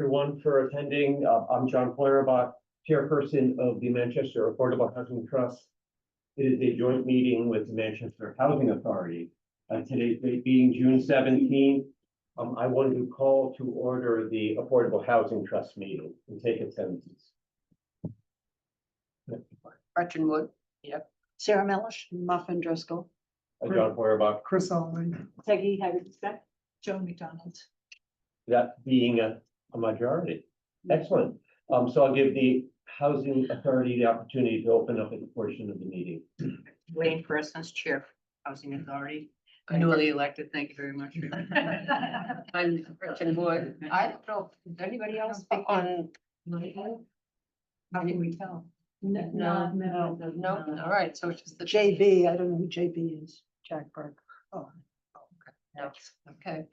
everyone for attending. I'm John Feuerbach, chairperson of the Manchester Affordable Housing Trust. It is a joint meeting with the Manchester Housing Authority. Today's date being June 17th. I wanted to call to order the Affordable Housing Trust meeting and take attendance. Gretchen Wood. Yep. Sarah Mellish. Muffin Driscoll. John Feuerbach, Chris Olney. Peggy Hagerty. Joan McDonald. that being a majority. Excellent. So I'll give the Housing Authority the opportunity to open up a portion of the meeting. Wayne Persons, Chair, Housing Authority, newly elected. Thank you very much. I'm Gretchen Wood. I don't know, does anybody else speak on? How can we tell? No, all right, so it's just the. JB, I don't know who JB is, Jack Burke. Oh, no, okay.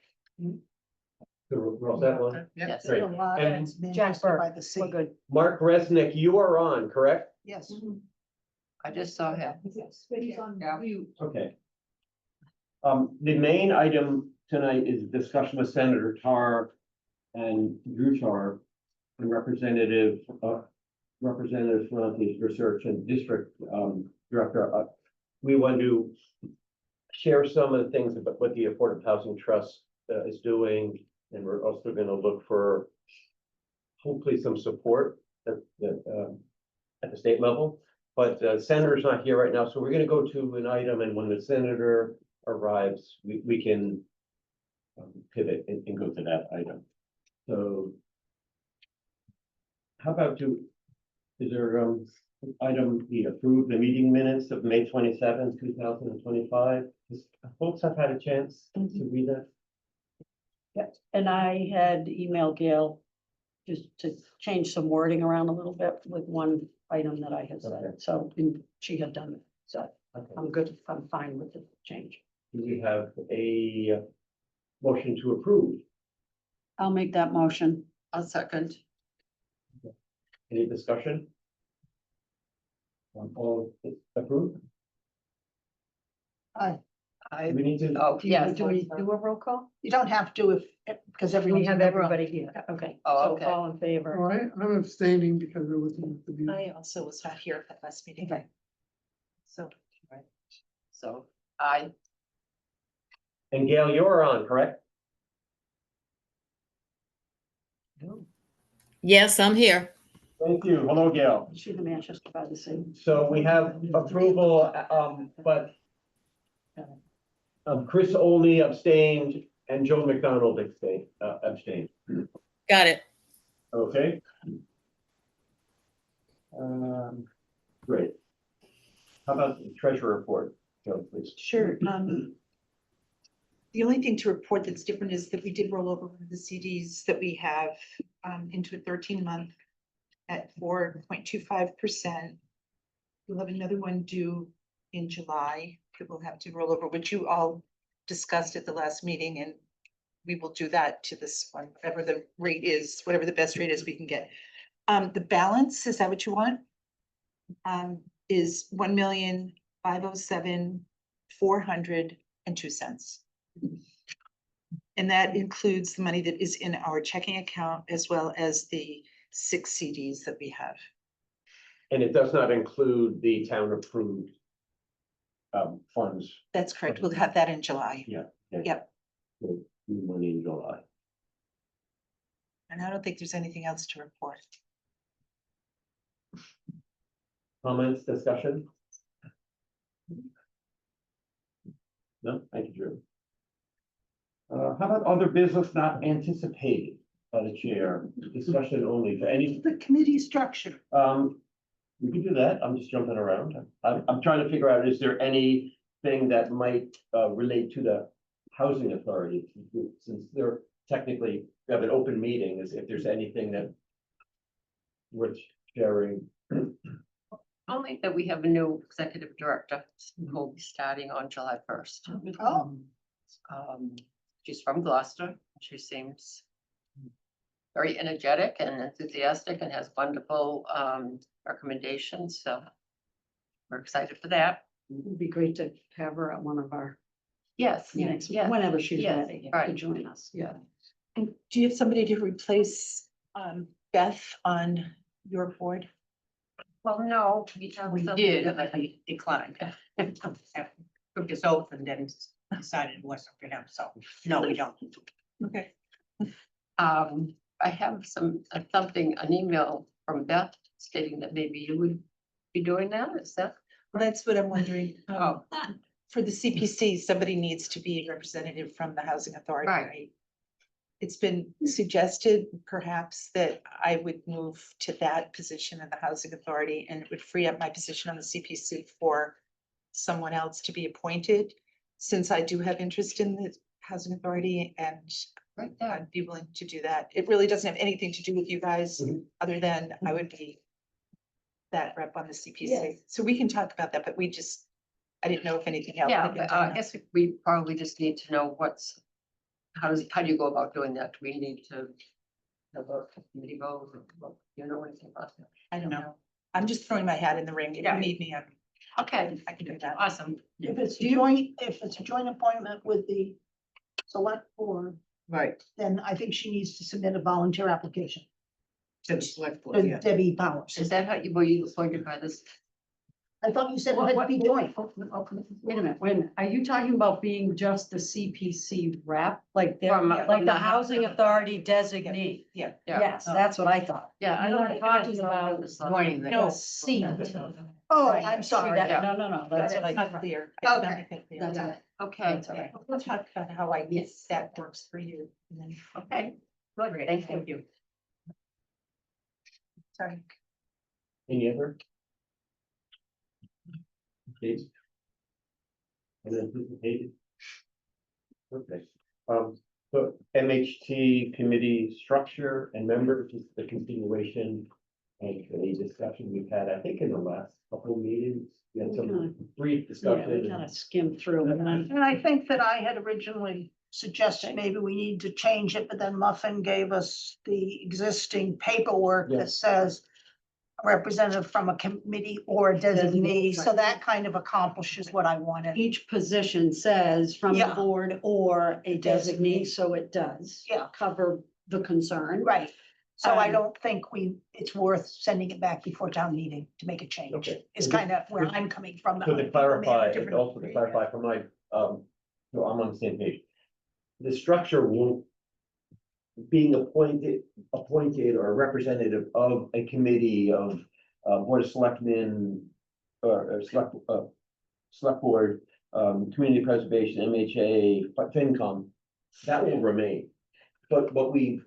Roll that one. Yes. Great. A lot And that's Jack Manchester Burke, by the sea. we're good. Mark Resnick, you are on, correct? Yes. I just saw him. Yeah. Okay. The main item tonight is discussion with Senator Tarr and Drew Tarr and Representative Ferrante's Research and District Director. We want to share some of the things about what the Affordable Housing Trust is doing, and we're also going to look for hopefully some support at the state level. But the senator's not here right now, so we're going to go to an item, and when the senator arrives, we can pivot and go to that item. So how about is there item the approve the meeting minutes of May 27th, 2025? Folks have had a chance to read that. Yes, and I had emailed Gail just to change some wording around a little bit with one item that I had Okay. said, so and she had done it, so Okay. I'm good, I'm fine with the change. Do we have a motion to approve? I'll make that motion. I'll second. Any discussion? All approved? I, We need to. oh, yes. Do we do a roll call? You don't have to if, because We everyone's. have in the room. everybody here, okay. Oh, So okay. all in favor? All right, I'm abstaining because I wasn't at the meeting. I also was not here at that last meeting. Okay. So, So, I, And Gail, you're on, correct? Yes, I'm here. Thank you. Hello, Gail. She's the Manchester by the Sea. So we have approval, but Chris Olney abstained and Joe McDonald abstained. Got it. Okay. Great. How about the treasurer report, Joe, please? sure. The only thing to report that's different is that we did roll over one of the CDs that we have into a 13-month at 4.25%. We'll have another one due in July that we'll have to roll over, which you all discussed at the last meeting, and we will do that to this one, whatever the rate is, whatever the best rate is we can get. The balance, is that what you want? Is $1,507,402. And that includes the money that is in our checking account as well as the 6 CDs that we have. And it does not include the town approved funds. That's correct. We'll have that in July. Yeah. Yep. The money in July. And I don't think there's anything else to report. Comments, discussion? No, thank you, Drew. How about other business not anticipated by the chair? Discussion only for any, The committee structure. we can do that. I'm just jumping around. I'm trying to figure out, is there anything that might relate to the housing authority? Since they're technically, we have an open meeting, is if there's anything that worth sharing. only that we have a new executive director who will be starting on July 1st. Oh. She's from Gloucester. She seems very energetic and enthusiastic and has wonderful recommendations, so we're excited for that. It'd be great to have her at one of our Yes, meetings, yes. whenever she's yes, ready to right. join us, yeah. And do you have somebody to replace Beth on your board? Well, no. We have We something did, that- but he declined. Took his oath and then decided it wasn't for him, so, no, we don't. Okay. I have something, an email from Beth stating that maybe you would be doing that, is that? Well, that's what I'm wondering. Oh. For the CPC, somebody needs to be a representative from the Housing Authority, Right. right? It's been suggested perhaps that I would move to that position in the Housing Authority, and it would free up my position on the CPC for someone else to be appointed, since I do have interest in the Housing Authority, and Right there. I'd be willing to do that. It really doesn't have anything to do with you guys, Mhm. other than I would be that rep on the CPC. Yes. So we can talk about that, but I didn't know if anything else. Yeah, had been but done. I guess we probably just need to know how do you go about doing that? Do we need to have a committee vote? Or, you know anything about that? I don't know. I'm just throwing my hat in the ring. If Yeah. you need me, Okay, I can do that. awesome. If it's a joint appointment with the select board, Right. then I think she needs to submit a volunteer application To the select board, to yeah. Debbie Powers. Is that how you, were you appointed by this? I thought you said it had to be joint. Wait a minute. Are you talking about being just the CPC rep? Like they're, From- like from the the housing authority designee? Yeah. Yeah. Yes, that's what I thought. Yeah, I You're don't. talking about Joining the. No. Seat. Oh, Right. I'm sorry. That- No, no, That's that's what I what I. got clear. I did not Okay. make that clear. That's all right. Okay, That's all right. We'll talk about how I guess Yes. that works for you. And then, okay, good, thank you. sorry. Any other? Please. Unanticipated. Okay, so MHT committee structure and members is the continuation of a discussion we've had, I think, in the last couple of meetings. We had some brief Yeah, we discussion. kind of skimmed through and then. And I think that I had originally suggested maybe we need to change it, but then Muffin gave us the existing paperwork Yeah. that says a representative from a committee or a designee, so that kind of accomplishes what I wanted. Each position says from the Yeah. board or a designee, Designee. so it does. Yeah. Cover the concern. Right, so I Um, don't think it's worth sending it back before town meeting to make a change, Okay. is kind of where I'm coming from. So Other to people may have a clarify, and different also to opinion. clarify for my, so I'm on the same page. The structure won't, being appointed or a representative of a committee of, board of selectmen, or select board, community preservation, MHA, FinCom, that will remain. But what we've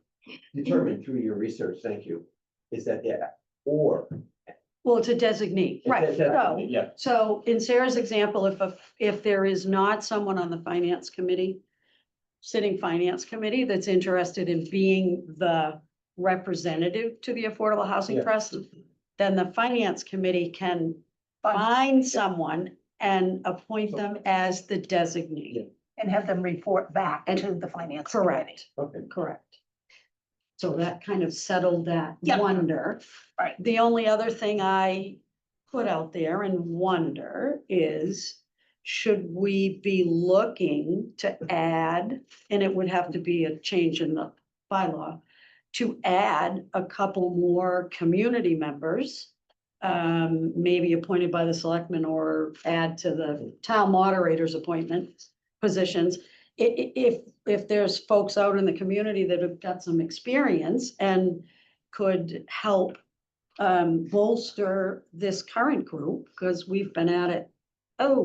determined through your research, thank you, is that, or. Well, it's a designee. Right, So, Yeah, so in Sarah's example, if there is not someone on the finance committee, sitting finance committee that's interested in being the representative to the Affordable Housing Yeah. Trust, then the finance committee can Fine. find someone and appoint them as the designee. Yeah. And have them report back And- to the finance. committee. Correct, okay. correct. So that kind of settled that Yeah. wonder. Right. The only other thing I put out there and wonder is, should we be looking to add, and it would have to be a change in the bylaw, to add a couple more community members, maybe appointed by the selectmen or add to the town moderator's appointment positions. If there's folks out in the community that have got some experience and could help bolster this current group, because we've been at it,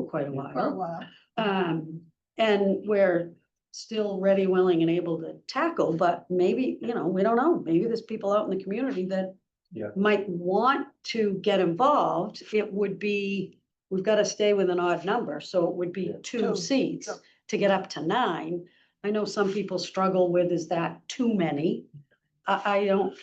quite a For a while. while. And we're still ready, willing, and able to tackle, but maybe, we don't know, maybe there's people out in the community that Yeah. might want to get involved. It would be, we've got to stay with an odd number, so it would be Yeah. two Two, seats yeah. to get up to 9. I know some people struggle with, is that too many? I don't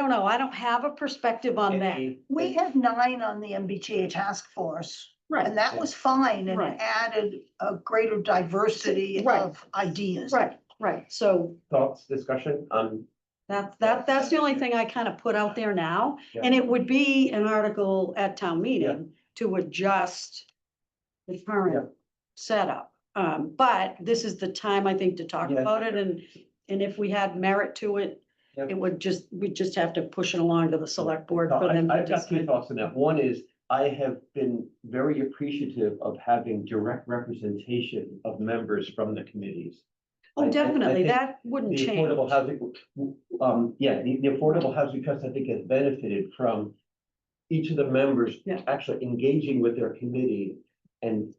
know. I don't have a perspective on that. We had 9 on the MBTA task force, and Right, that was fine, and Right. it added a greater diversity Right. of ideas. right. So Thoughts, discussion on, that's the only thing I kind of put out there now. Yeah. And it would be an article at town meeting to adjust the Yeah. current setup. But this is the time, I think, to talk Yeah. about it, and if we had merit to it, Yep. we just have to push it along to the select board No, for them. to I've got two decide. thoughts on that. One is, I have been very appreciative of having direct representation of members from the committees. I Oh, definitely, think that wouldn't The change. Affordable Housing, the Affordable Housing Trust, I think, has benefited from each of the members Yeah. actually engaging with their committee and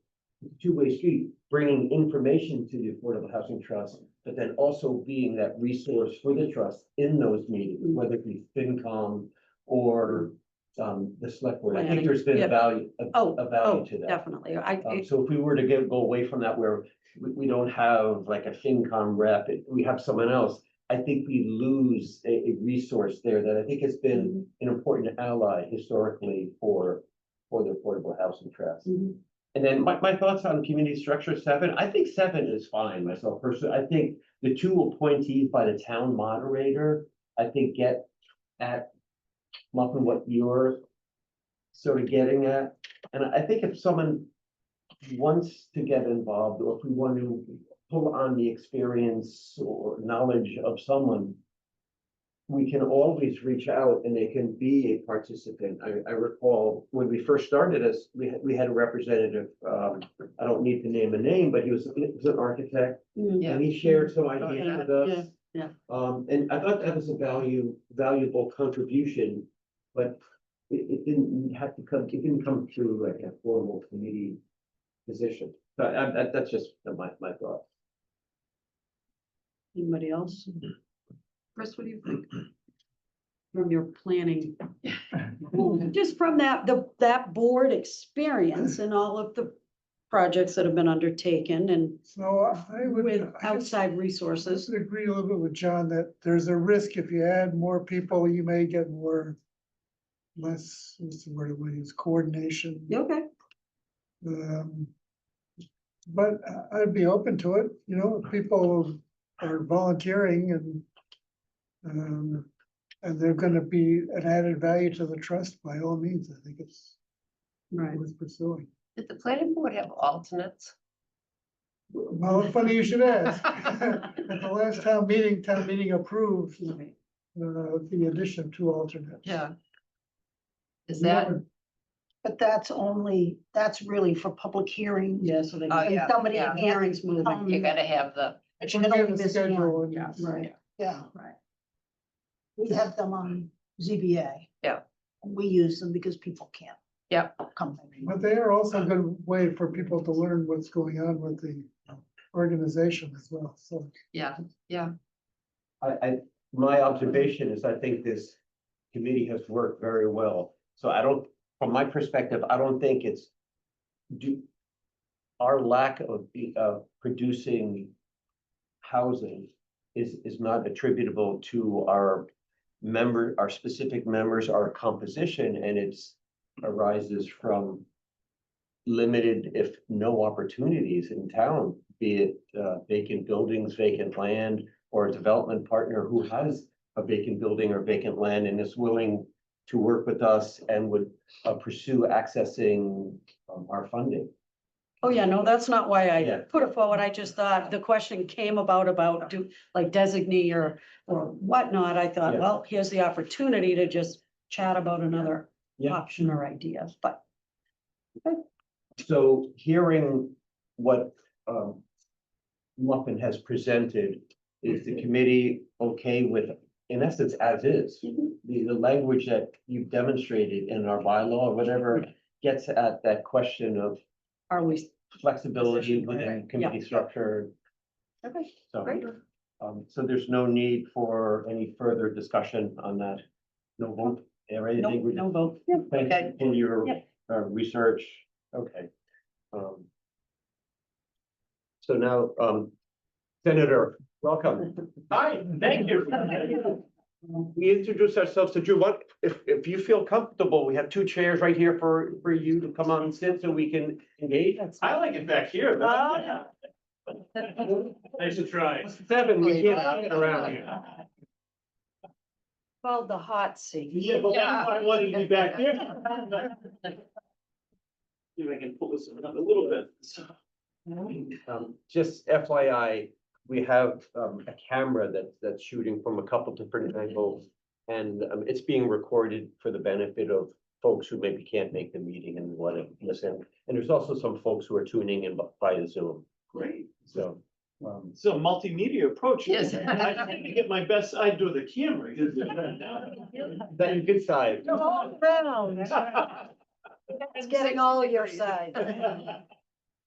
two-way street, bringing information to the Affordable Housing Trust, but then also being that resource for the trust in those meetings, whether it be FinCom or the select board. I think Planning, there's been a yep. value, Oh, a value to that. definitely, So if we were to go away from that, where we don't have like a FinCom rep, we have someone else, I think we lose a resource there that I think has been an important ally historically for the Affordable Housing Trust. Mhm. And then my thoughts on community structure 7, I think 7 is fine myself personally. I think the 2 appointees by the town moderator, I think get at Muffin what you're sort of getting at. And I think if someone wants to get involved, or if we want to pull on the experience or knowledge of someone, we can always reach out and they can be a participant. I recall when we first started this, we had a representative, I don't need to name a name, but he was an architect, Mm. and he shared some yeah, ideas with us. yeah. And I thought that was a valuable contribution, but it didn't have to come, it didn't come through like a formal committee position. But that's just my thought. Anybody else? Chris, what do you think? From your planning? Just from that board experience and all of the projects that have been undertaken and So I would. with I guess outside I resources. would agree a little bit with John that there's a risk if you add more people, you may get less, what's the word I would use, coordination. Okay, Um, But I'd be open to it, if people are volunteering and they're gonna be an added value to the trust, by all means, I think it's right. worth pursuing. Did the planning board have alternates? Well, funny you should ask. At the last town meeting approved Right. the addition of 2 alternates. Yeah. Is We that, never- But that's really for public hearings. Yeah, so they. Oh, And yeah, somebody yeah. had Hearings moving. you gotta have the, But you We can have only a miss schedule one. and Yeah. Right, Yeah, right. we have them on ZBA. Yeah. We use them because people can't yeah, come. But they are also a good way for people to learn what's going on with the organization as well, so. yeah. My observation is I think this committee has worked very well. So from my perspective, I don't think it's our lack of producing housing is not attributable to our specific members, our composition, and it's arises from limited, if no opportunities in town, be it vacant buildings, vacant land, or a development partner who has a vacant building or vacant land and is willing to work with us and would pursue accessing our funding. Oh, yeah, no, that's not why I Yeah. put it forward. I just thought the question came about like designee or whatnot. I thought, Yeah. well, here's the opportunity to just chat about another Yeah. option or idea, but. So hearing what Muffin has presented, is the committee okay with, in essence, as is? The language that you've demonstrated in our bylaw or whatever gets at that question of Are we, flexibility Position, within right, committee structure. okay, So, great. so there's no need for any further discussion on that. No vote or No, anything. no vote. Yeah, Thank Okay. you for your Yep. research. Okay. So now, Senator, welcome. Hi, thank you. We introduce ourselves to Drew. What, if you feel comfortable, we have 2 chairs right here for you to come on and sit so we can engage. I like it back here. Ah. Nice to try. 7, we can't have it around here. Called the hot seat. Yeah, but I wanted to be back here. See if I can pull this up a little bit. Just FYI, we have a camera that's shooting from a couple different angles. And it's being recorded for the benefit of folks who maybe can't make the meeting and want to listen. And there's also some folks who are tuning in via Zoom. Great. So, It's a multimedia approach. Yes. I tend to get my best side to the camera. that's a good side. All around. It's getting all your side.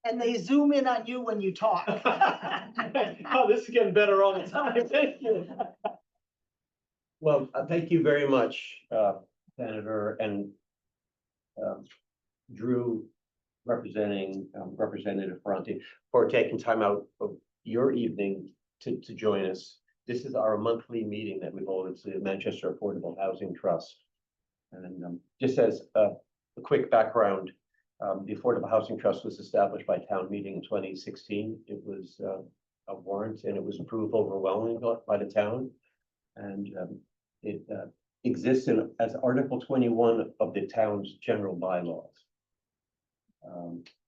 And they zoom in on you when you talk. Oh, this is getting better all the time. Thank you. Well, thank you very much, Senator, and Drew, representing Representative Ferrante, for taking time out of your evening to join us. This is our monthly meeting that we hold. It's the Manchester Affordable Housing Trust. And just as a quick background, the Affordable Housing Trust was established by town meeting in 2016. It was a warrant and it was approved overwhelmingly by the town. And it exists as Article 21 of the town's general bylaws.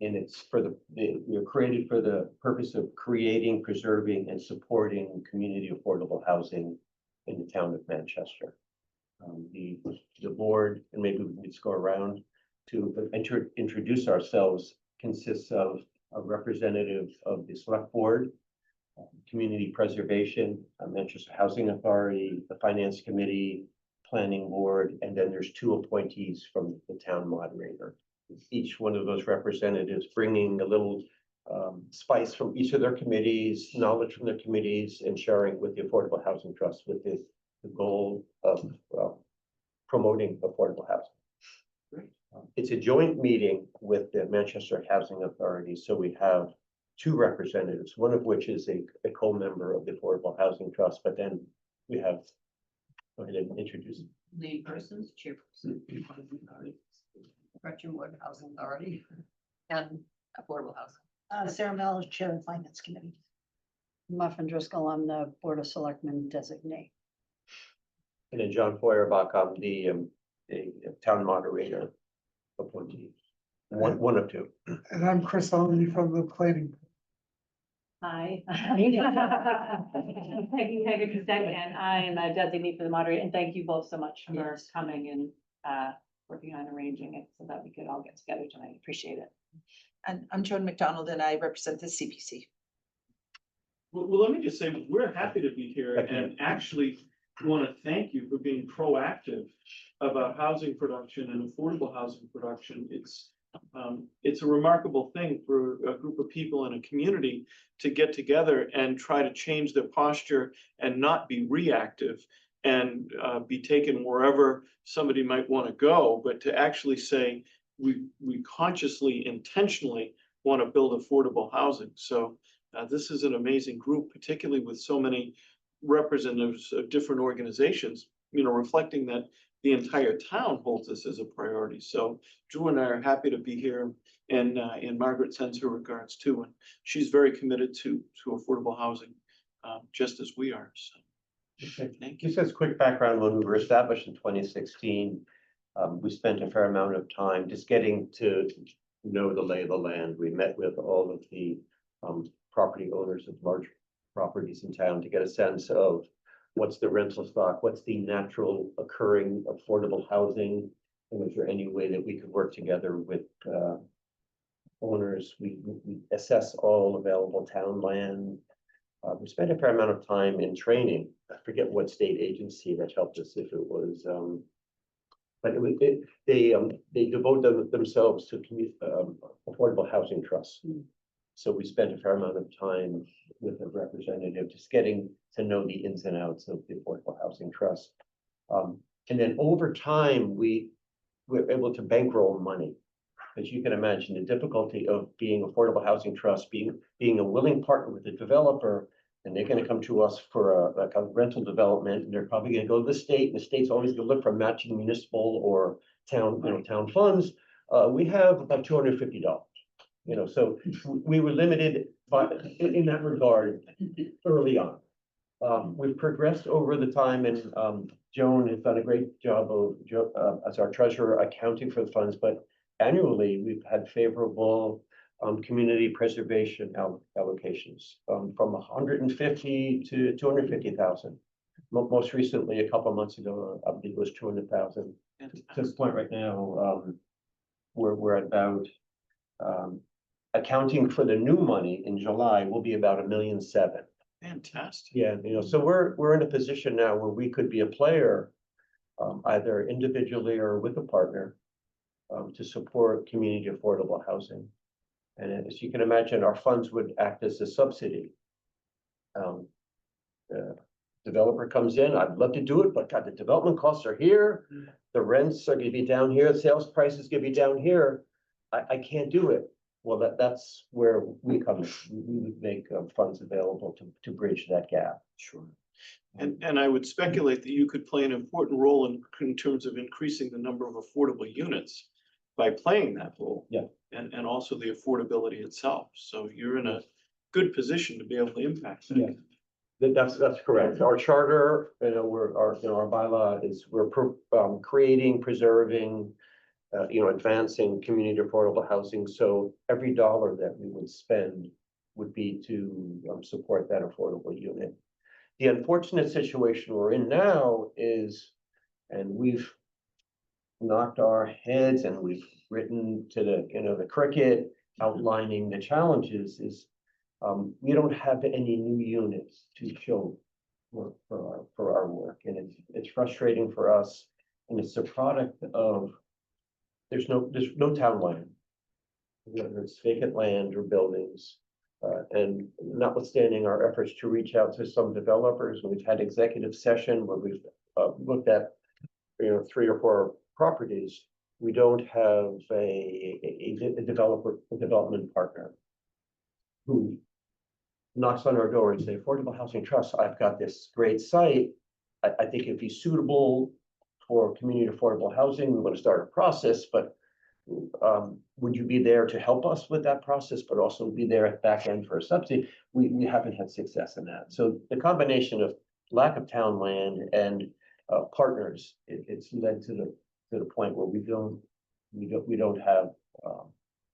And it's we are created for the purpose of creating, preserving, and supporting community affordable housing in the town of Manchester. The board, and maybe we can just go around to introduce ourselves, consists of a representative of the select board, community preservation, Manchester Housing Authority, the finance committee, planning board, and then there's 2 appointees from the town moderator. Each one of those representatives bringing a little spice from each of their committees, knowledge from their committees, and sharing with the Affordable Housing Trust with the goal of promoting affordable housing. It's a joint meeting with the Manchester Housing Authority, so we have 2 representatives, one of which is a co-member of the Affordable Housing Trust, but then we have, go ahead and introduce. Lead persons, chairperson. Gretchen Wood, Housing Authority, and Affordable Housing. Sarah Mello, Chair of Finance Committee. Muffin Driscoll, I'm the Board of Selectmen designate. And then John Feuerbach, I'm the town moderator appointee, one of 2. And I'm Chris Only from the planning. Hi. Peggy and I am a designee for the moderator, and thank you both so much for coming and working on arranging it so that we could all get together tonight. Appreciate it. And I'm Joan McDonald and I represent the CPC. Well, let me just say, we're happy to be here and actually want to thank you for being proactive about housing production and affordable housing production. It's a remarkable thing for a group of people in a community to get together and try to change their posture and not be reactive and be taken wherever somebody might want to go, but to actually say, we consciously, intentionally want to build affordable housing. So this is an amazing group, particularly with so many representatives of different organizations, reflecting that the entire town holds this as a priority. So Drew and I are happy to be here, and Margaret sends her regards too. And she's very committed to affordable housing, just as we are. So thank you. Just as quick background, when we were established in 2016, we spent a fair amount of time just getting to know the lay of the land. We met with all of the property owners of large properties in town to get a sense of what's the rental stock, what's the natural occurring affordable housing, and is there any way that we could work together with owners. We assess all available town land. We spent a fair amount of time in training. I forget what state agency that helped us, if it was but they devote themselves to affordable housing trusts. So we spent a fair amount of time with a representative, just getting to know the ins and outs of the Affordable Housing Trust. And then over time, we were able to bankroll money. As you can imagine, the difficulty of being Affordable Housing Trust, being a willing partner with the developer, and they're going to come to us for a rental development, and they're probably going to go to the state, and the state's always going to look for matching municipal or town, town funds. We have about $250. So we were limited in that regard early on. We've progressed over the time, and Joan has done a great job of as our treasurer accounting for the funds, but annually we've had favorable community preservation allocations, from 150 to 250,000. Most recently, a couple of months ago, I believe it was 200,000. To this point right now, we're at about, accounting for the new money in July will be about 1.7 million. Fantastic. Yeah, so we're in a position now where we could be a player, either individually or with a partner, to support community affordable housing. And as you can imagine, our funds would act as a subsidy. The developer comes in, I'd love to do it, but God, the development costs are here. The rents are gonna be down here, sales prices gonna be down here. I can't do it. Well, that's where we come in. We would make funds available to bridge that gap. Sure. And I would speculate that you could play an important role in terms of increasing the number of affordable units by playing that role. Yeah. And also the affordability itself. So you're in a good position to be able to impact that. Yeah. That's correct. Our charter, our bylaw is we're creating, preserving, advancing community affordable housing. So every dollar that we would spend would be to support that affordable unit. The unfortunate situation we're in now is, and we've knocked our heads and we've written to the cricket outlining the challenges, is we don't have any new units to show for our work, and it's frustrating for us, and it's a product of there's no town land, whether it's vacant land or buildings, and notwithstanding our efforts to reach out to some developers, we've had executive session where we've looked at 3 or 4 properties. We don't have a development partner who knocks on our door and say, Affordable Housing Trust, I've got this great site. I think it'd be suitable for community affordable housing. We want to start a process, but would you be there to help us with that process, but also be there at the back end for a subsidy? We haven't had success in that. So the combination of lack of town land and partners, it's led to the point where we don't have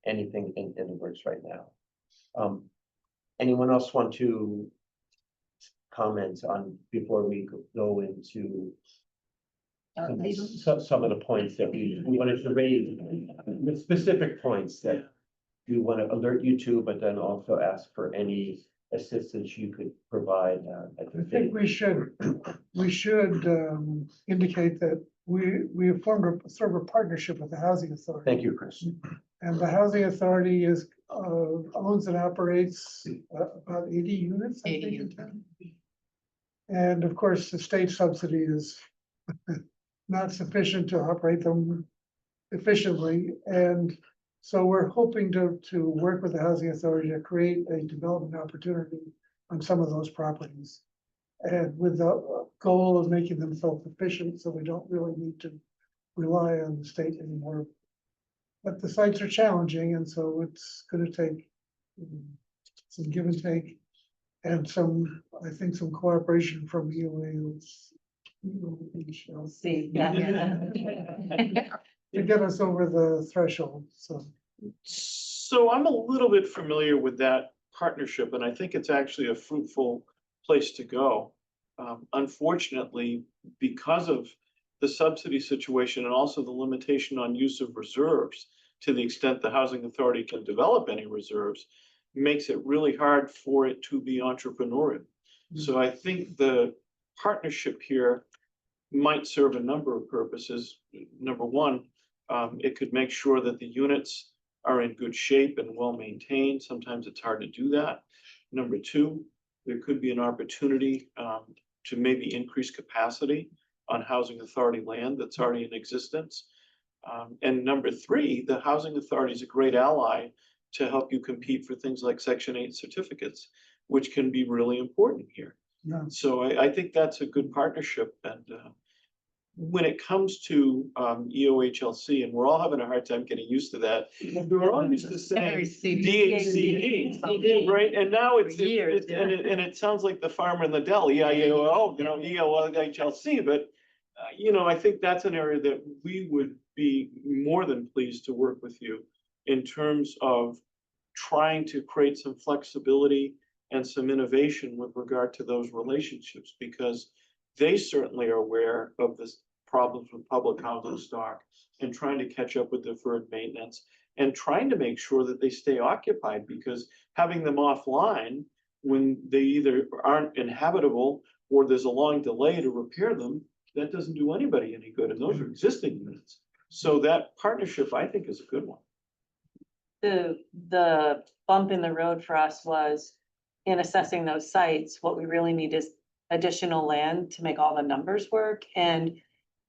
anything in the works right now. Anyone else want to comment on before we go into some of the points that we wanted to raise, the specific points that we want to alert you to, but then also ask for any assistance you could provide. I think we should indicate that we have formed a sort of a partnership with the Housing Authority. Thank you, Chris. And the Housing Authority owns and operates about 80 units, I 80 think, in units. town. And of course, the state subsidy is not sufficient to operate them efficiently. And so we're hoping to work with the Housing Authority to create a development opportunity on some of those properties. And with the goal of making them self-sufficient, so we don't really need to rely on the state anymore. But the sites are challenging, and so it's gonna take some give and take, and I think some cooperation from EOA. See, To get us over the threshold, so. So I'm a little bit familiar with that partnership, and I think it's actually a fruitful place to go. Unfortunately, because of the subsidy situation and also the limitation on use of reserves, to the extent the Housing Authority can develop any reserves, makes it really hard for it to be entrepreneurial. So I think the partnership here might serve a number of purposes. Number one, it could make sure that the units are in good shape and well maintained. Sometimes it's hard to do that. Number two, there could be an opportunity to maybe increase capacity on Housing Authority land that's already in existence. And number three, the Housing Authority is a great ally to help you compete for things like Section 8 certificates, which can be really important here. Yeah. So I think that's a good partnership. And when it comes to EOHLC, and we're all having a hard time getting used to that, we were all used to saying DHCD, right? And now it's and it sounds like the farmer in the deli, EOHLC, but I think that's an area that we would be more than pleased to work with you in terms of trying to create some flexibility and some innovation with regard to those relationships, because they certainly are aware of the problems with public housing stock and trying to catch up with deferred maintenance and trying to make sure that they stay occupied, because having them offline when they either aren't inhabitable or there's a long delay to repair them, that doesn't do anybody any good. And those are existing units. So that partnership, I think, is a good one. The bump in the road for us was in assessing those sites, what we really need is additional land to make all the numbers work. And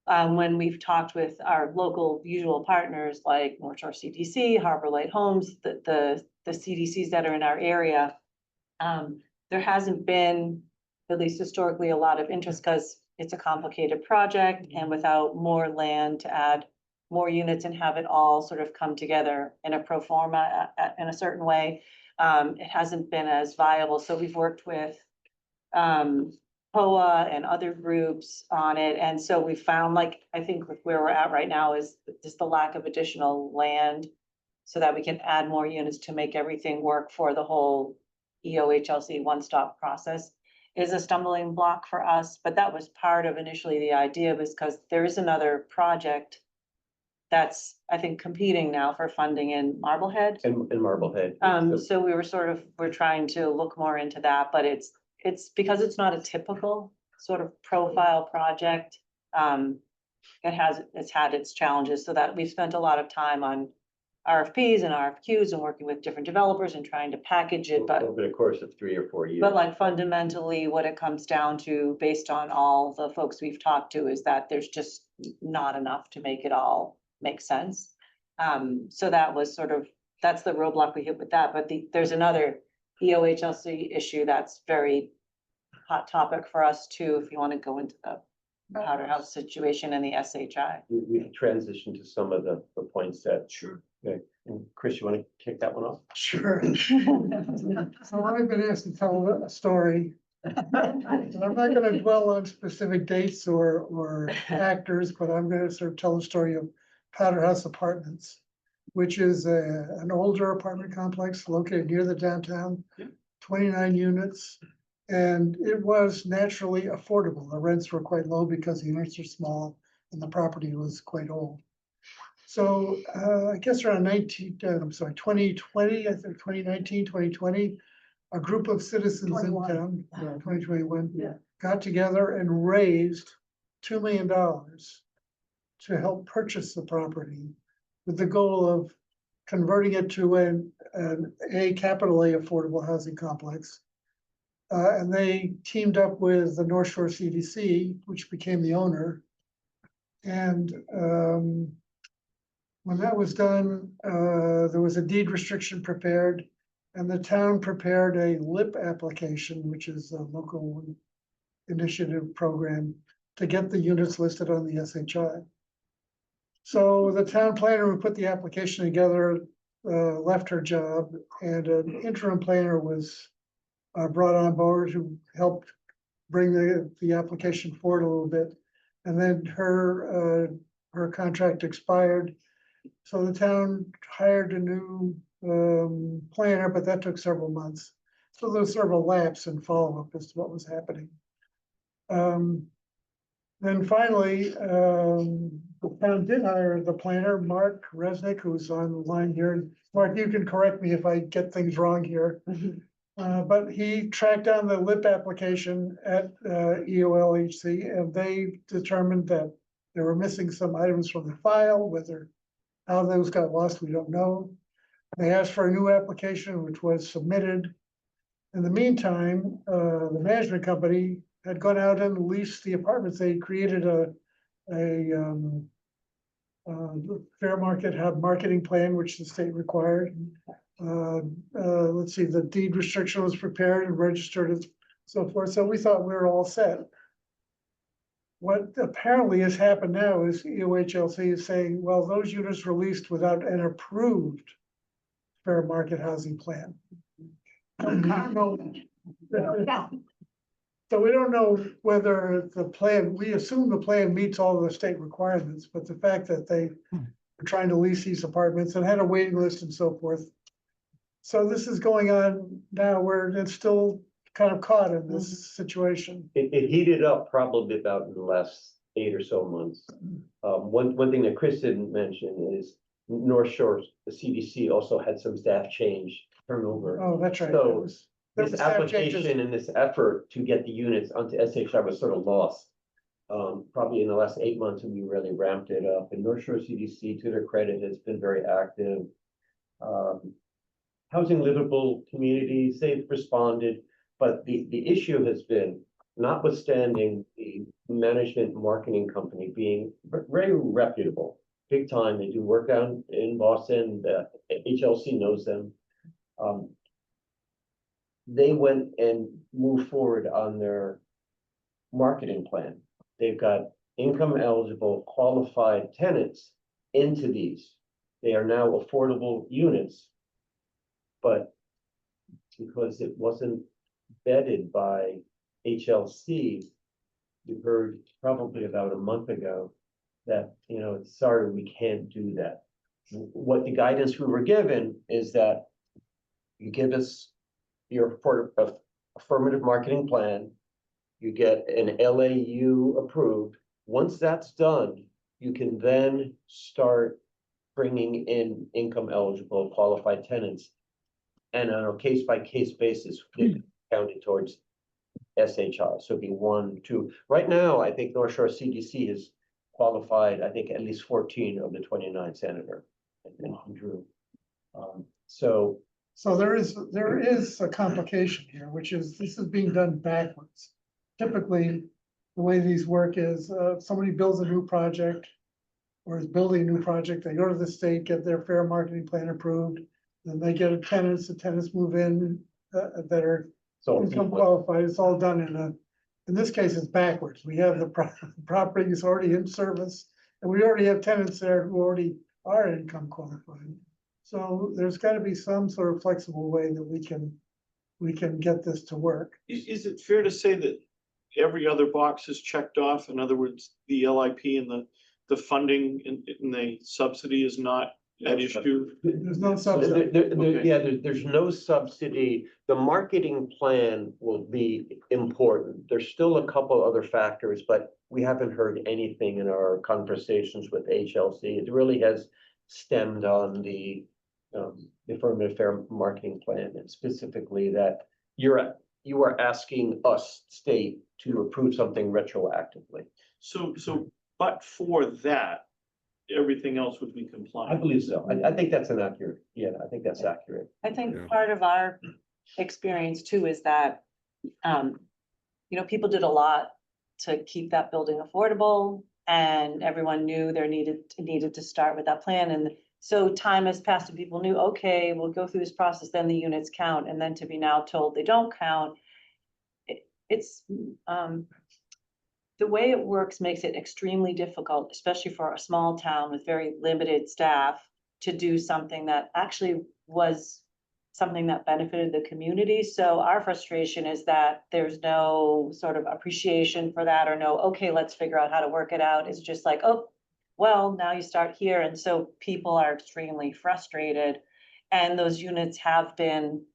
when we've talked with our local usual partners like North Shore CDC, Harbor Light Homes, the CDCs that are in our area, there hasn't been, at least historically, a lot of interest because it's a complicated project, and without more land to add more units and have it all sort of come together in a pro forma in a certain way, it hasn't been as viable. So we've worked with POA and other groups on it. And so we found, like, I think with where we're at right now is just the lack of additional land so that we can add more units to make everything work for the whole EOHLC one-stop process is a stumbling block for us. But that was part of initially the idea, was because there is another project that's, I think, competing now for funding in Marblehead. In Marblehead. So we're trying to look more into that, but it's because it's not a typical sort of profile project. It's had its challenges, so that we've spent a lot of time on RFPs and RFQs and working with different developers and trying to package it, but Over the course of 3 or 4 years. but like fundamentally, what it comes down to, based on all the folks we've talked to, is that there's just not enough to make it all make sense. So that was that's the roadblock we hit with that, but there's another EOHLC issue that's very hot topic for us too, if you want to go into the powder house situation and the SHI. We can transition to some of the points that. Sure. Okay, and Chris, you want to kick that one off? Sure. So I've been asked to tell a story. And I'm not gonna dwell on specific dates or actors, but I'm gonna sort of tell the story of Powder House Apartments, which is an older apartment complex located near the downtown, 29 units. And it was naturally affordable. The rents were quite low because the units are small and the property was quite old. So I guess around 2020, I think 2019, 2020, a group of citizens in 21. town, 2021, Yeah. got together and raised $2 million to help purchase the property with the goal of converting it to a capital A affordable housing complex. And they teamed up with the North Shore CDC, which became the owner. And when that was done, there was a deed restriction prepared, and the town prepared a LIP application, which is a local initiative program, to get the units listed on the SHI. So the town planner who put the application together left her job, and an interim planner was brought on board who helped bring the application forward a little bit. And then her contract expired. So the town hired a new planner, but that took several months. So there was sort of a lapse in follow-up as to what was happening. Then finally, the town did hire the planner, Mark Resnick, who's on the line here. Mark, you can correct me if I get things wrong here. But he tracked down the LIP application at EOLHC, and they determined that there were missing some items from the file. How those got lost, we don't know. They asked for a new application, which was submitted. In the meantime, the management company had gone out and leased the apartments. They created a fair market marketing plan, which the state required. Let's see, the deed restriction was prepared and registered and so forth. So we thought we were all set. What apparently has happened now is EOHLC is saying, well, those units were leased without an approved fair market housing plan. So we don't know whether the plan, we assume the plan meets all the state requirements, but the fact that they were trying to lease these apartments and had a waiting list and so forth, So this is going on now where it's still kind of caught in this situation. It heated up probably about in the last 8 or so months. One thing that Chris didn't mention is North Shore, the CDC also had some staff change turnover. Oh, that's right. So There This was staff changes. application and this effort to get the units onto SHI was sort of lost. Probably in the last 8 months, and we really ramped it up. And North Shore CDC, to their credit, has been very active. Housing livable communities, they've responded, but the issue has been, notwithstanding the management marketing company being very reputable, big time, they do work down in Boston, the HLC knows them. They went and moved forward on their marketing plan. They've got income eligible qualified tenants into these. They are now affordable units. But because it wasn't vetted by HLC, you heard probably about a month ago that, it's sorry, we can't do that. What the guidance we were given is that you give us your affirmative marketing plan, you get an LAU approved. Once that's done, you can then start bringing in income eligible qualified tenants. And on a case-by-case basis, counted towards SHI, so it'd be 1, 2. Right now, I think North Shore CDC has qualified, I think, at least 14 of the 29 senator and Drew. So there is a complication here, which is this is being done backwards. Typically, the way these work is, somebody builds a new project or is building a new project, they go to the state, get their fair marketing plan approved. Then they get the tenants move in, that are income qualified. It's all done in this case, it's backwards. We have the property is already in service, and we already have tenants there who already are income qualified. So there's gotta be some sort of flexible way that we can get this to work. Is it fair to say that every other box is checked off? In other words, the LIP and the funding and the subsidy is not at issue? There's no subsidy. There's no subsidy. The marketing plan will be important. There's still a couple other factors, but we haven't heard anything in our conversations with HLC. It really has stemmed on the affirmative fair marketing plan, and specifically that you are asking us, state, to approve something retroactively. So, but for that, everything else would be compliant. I believe so. I think that's I think that's accurate. I think part of our experience too is that, people did a lot to keep that building affordable, and everyone knew there needed to start with that plan. And so time has passed and people knew, okay, we'll go through this process, then the units count, and then to be now told they don't count. It's the way it works makes it extremely difficult, especially for a small town with very limited staff, to do something that actually was something that benefited the community. So our frustration is that there's no sort of appreciation for that, or no, okay, let's figure out how to work it out. It's just like, oh, well, now you start here. And so people are extremely frustrated. And those units have been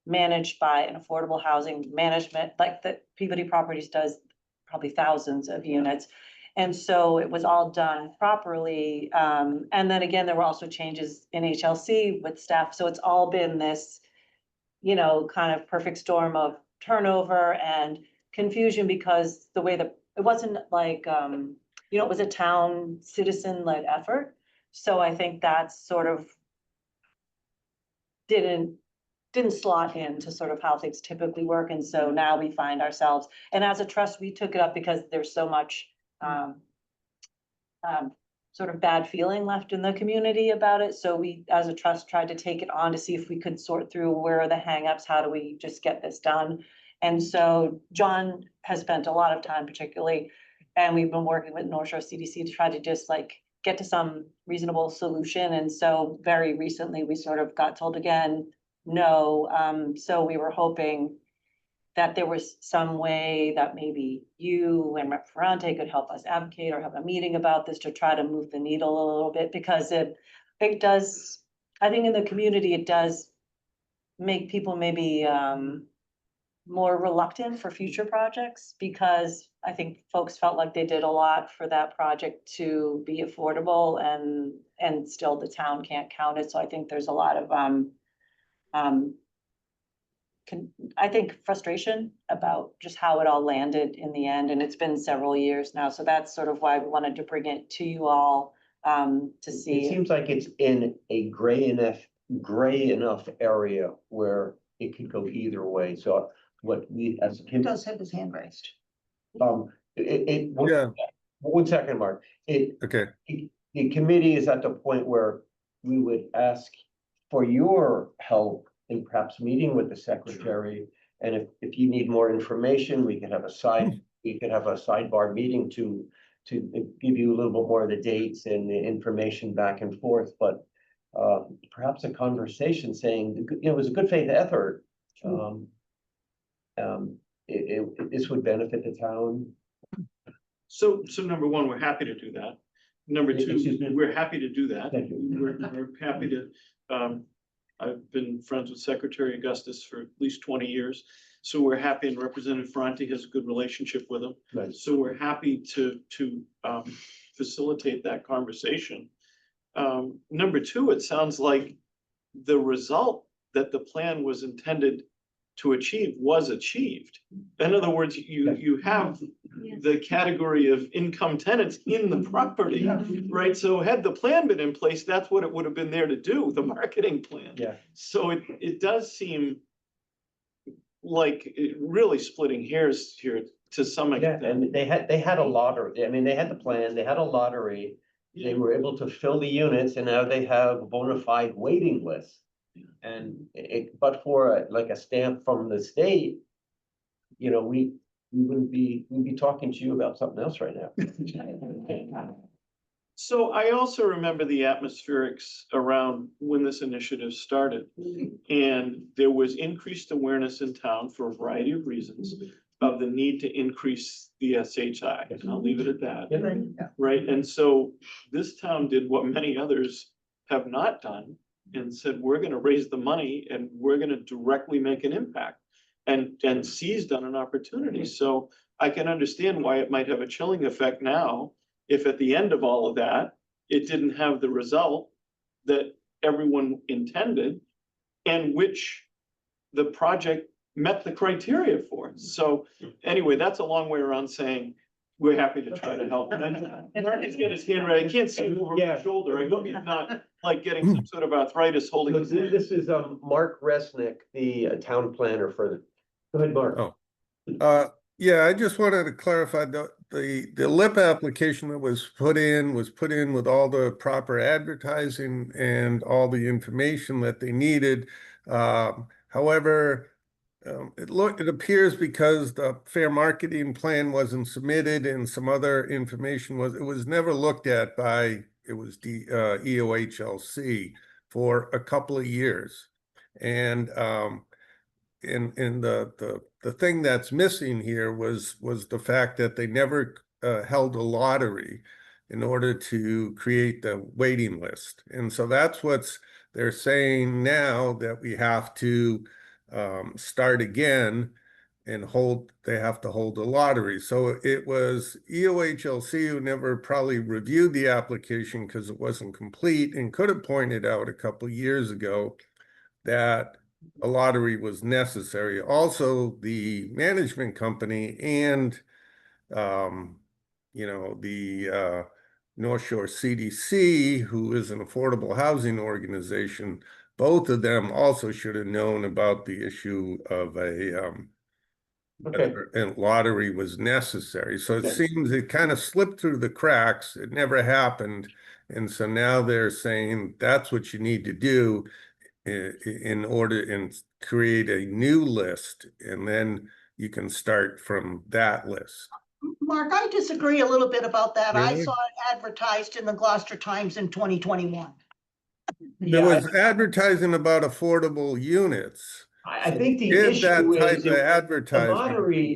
managed by an affordable housing management, like the Peabody Properties does probably thousands of units. And so it was all done properly. And then again, there were also changes in HLC with staff. So it's all been this, kind of perfect storm of turnover and confusion, because the way that it wasn't like, it was a town citizen-led effort. So I think that's sort of didn't slot into sort of how things typically work. And so now we find ourselves, and as a trust, we took it up because there's so much sort of bad feeling left in the community about it. So we, as a trust, tried to take it on to see if we could sort through where are the hangups, how do we just get this done? And so John has spent a lot of time particularly, and we've been working with North Shore CDC to try to just get to some reasonable solution. And so very recently, we sort of got told again, no. So we were hoping that there was some way that maybe you and Rep. Ferrante could help us advocate or have a meeting about this to try to move the needle a little bit, because it does, I think in the community, it does make people maybe, more reluctant for future projects, because I think folks felt like they did a lot for that project to be affordable, and still the town can't count it. So I think there's a lot of, I think frustration about just how it all landed in the end, and it's been several years now. So that's sort of why we wanted to bring it to you all, to It see. seems like it's in a gray enough area where it could go either way. So what we, as a He does have his hand raised. Yeah, one second, Mark. okay. The committee is at the point where we would ask for your help in perhaps meeting with the secretary. And if you need more information, we could have a sidebar meeting to give you a little bit more of the dates and the information back and forth. But perhaps a conversation saying, it was a good faith effort. This would benefit the town. So number one, we're happy to do that. Number Excuse two, me? we're happy to do that. Thank you. We're happy to, I've been friends with Secretary Augustus for at least 20 years. So we're happy, and Representative Ferrante has a good relationship with him. Nice. So we're happy to facilitate that conversation. Number two, it sounds like the result that the plan was intended to achieve was achieved. In other words, you have the category of income tenants in the property, right? So had the plan been in place, that's what it would have been there to do, the marketing plan. Yeah. So it does seem like really splitting hairs here to some Yeah, extent. and they had a lottery. I mean, they had the plan, they had a lottery. They were able to fill the units, and now they have a bona fide waiting list. And but for like a stamp from the state, we'd be talking to you about something else right now. So I also remember the atmospherics around when this initiative started. And there was increased awareness in town for a variety of reasons of the need to increase the SHI. And I'll leave it at that. Right, and so this town did what many others have not done, and said, we're gonna raise the money and we're gonna directly make an impact and seized on an opportunity. So I can understand why it might have a chilling effect now, if at the end of all of that, it didn't have the result that everyone intended, and which the project met the criteria for. So anyway, that's a long way around saying, we're happy to try to help. And Marcus got his hand ready. I can't see him over my shoulder. I hope he's not like getting some sort of arthritis holding his hand. This is Mark Resnick, the town planner for the, go ahead, Mark. Oh. Yeah, I just wanted to clarify the LIP application that was put in with all the proper advertising and all the information that they needed. However, it appears because the fair marketing plan wasn't submitted and some other information was never looked at by, it was the EOHLC for a couple of years. And the thing that's missing here was the fact that they never held a lottery in order to create the waiting list. And so that's they're saying now, that we have to start again and they have to hold a lottery. So it was EOHLC who never probably reviewed the application because it wasn't complete, and could have pointed out a couple of years ago that a lottery was necessary. Also, the management company and the North Shore CDC, who is an affordable housing organization, both of them also should have known about the issue of a lottery was necessary. So it seems it kind of slipped through the cracks. It never happened. And so now they're saying that's what you need to do in order and create a new list, and then you can start from that list. Mark, I disagree a little bit about that. I Really? saw it advertised in the Gloucester Times in 2021. There was advertising about affordable units. I think the Did that issue type is of the advertising.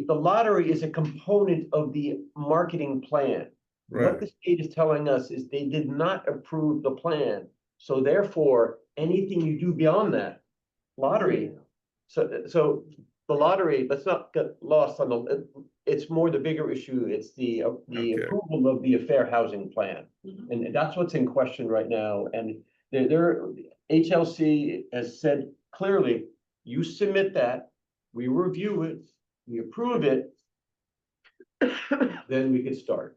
lottery is a component of the marketing plan. What Right. the state is telling us is they did not approve the plan. So therefore, anything you do beyond that lottery. So the lottery, let's not get lost on it's more the bigger issue. It's the Okay. approval of the fair housing plan. And that's what's in question right now. And HLC has said clearly, you submit that, we review it, we approve it, then we could start.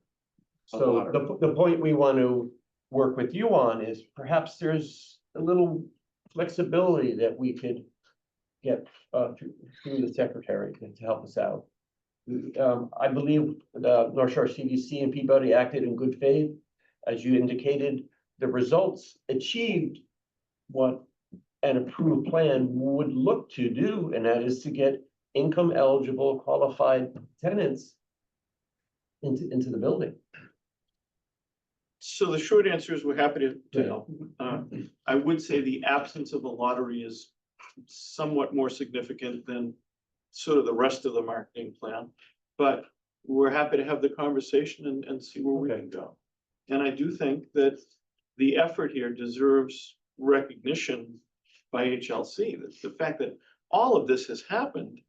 So the point we want to work with you on is perhaps there's a little flexibility that we could get through the secretary to help us out. I believe the North Shore CDC and Peabody acted in good faith. As you indicated, the results achieved what an approved plan would look to do, and that is to get income eligible qualified tenants into the building. So the short answer is we're happy to help. I would say the absence of a lottery is somewhat more significant than sort of the rest of the marketing plan. But we're happy to have the conversation and see where we can go. And I do think that the effort here deserves recognition by HLC. That's the fact that all of this has happened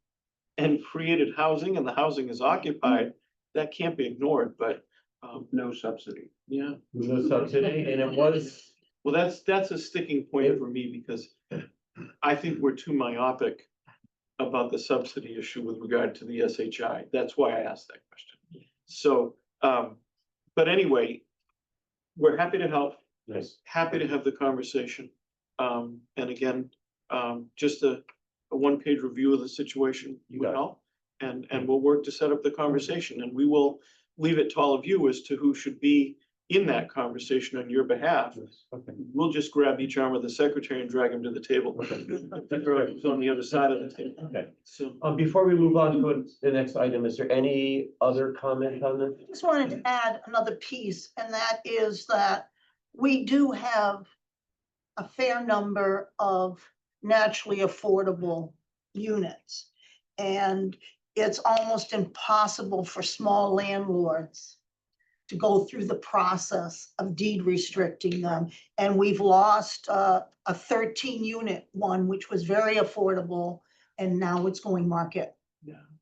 and created housing, and the housing is occupied, that can't be ignored, but No subsidy. yeah. No subsidy, and it was. Well, that's a sticking point for me because I think we're too myopic about the subsidy issue with regard to the SHI. That's why I asked that question. So, but anyway, we're happy to help. Yes. Happy to have the conversation. And again, just a one-page review of the situation would help. And we'll work to set up the conversation, and we will leave it to all of you as to who should be in that conversation on your behalf. Okay. We'll just grab each arm of the secretary and drag him to the table. Okay. It's on the other side of the table. Okay. So, Before we move on to the next item, is there any other comment on this? Just wanted to add another piece, and that is that we do have a fair number of naturally affordable units. And it's almost impossible for small landlords to go through the process of deed restricting them. And we've lost a 13-unit one, which was very affordable, and now it's going market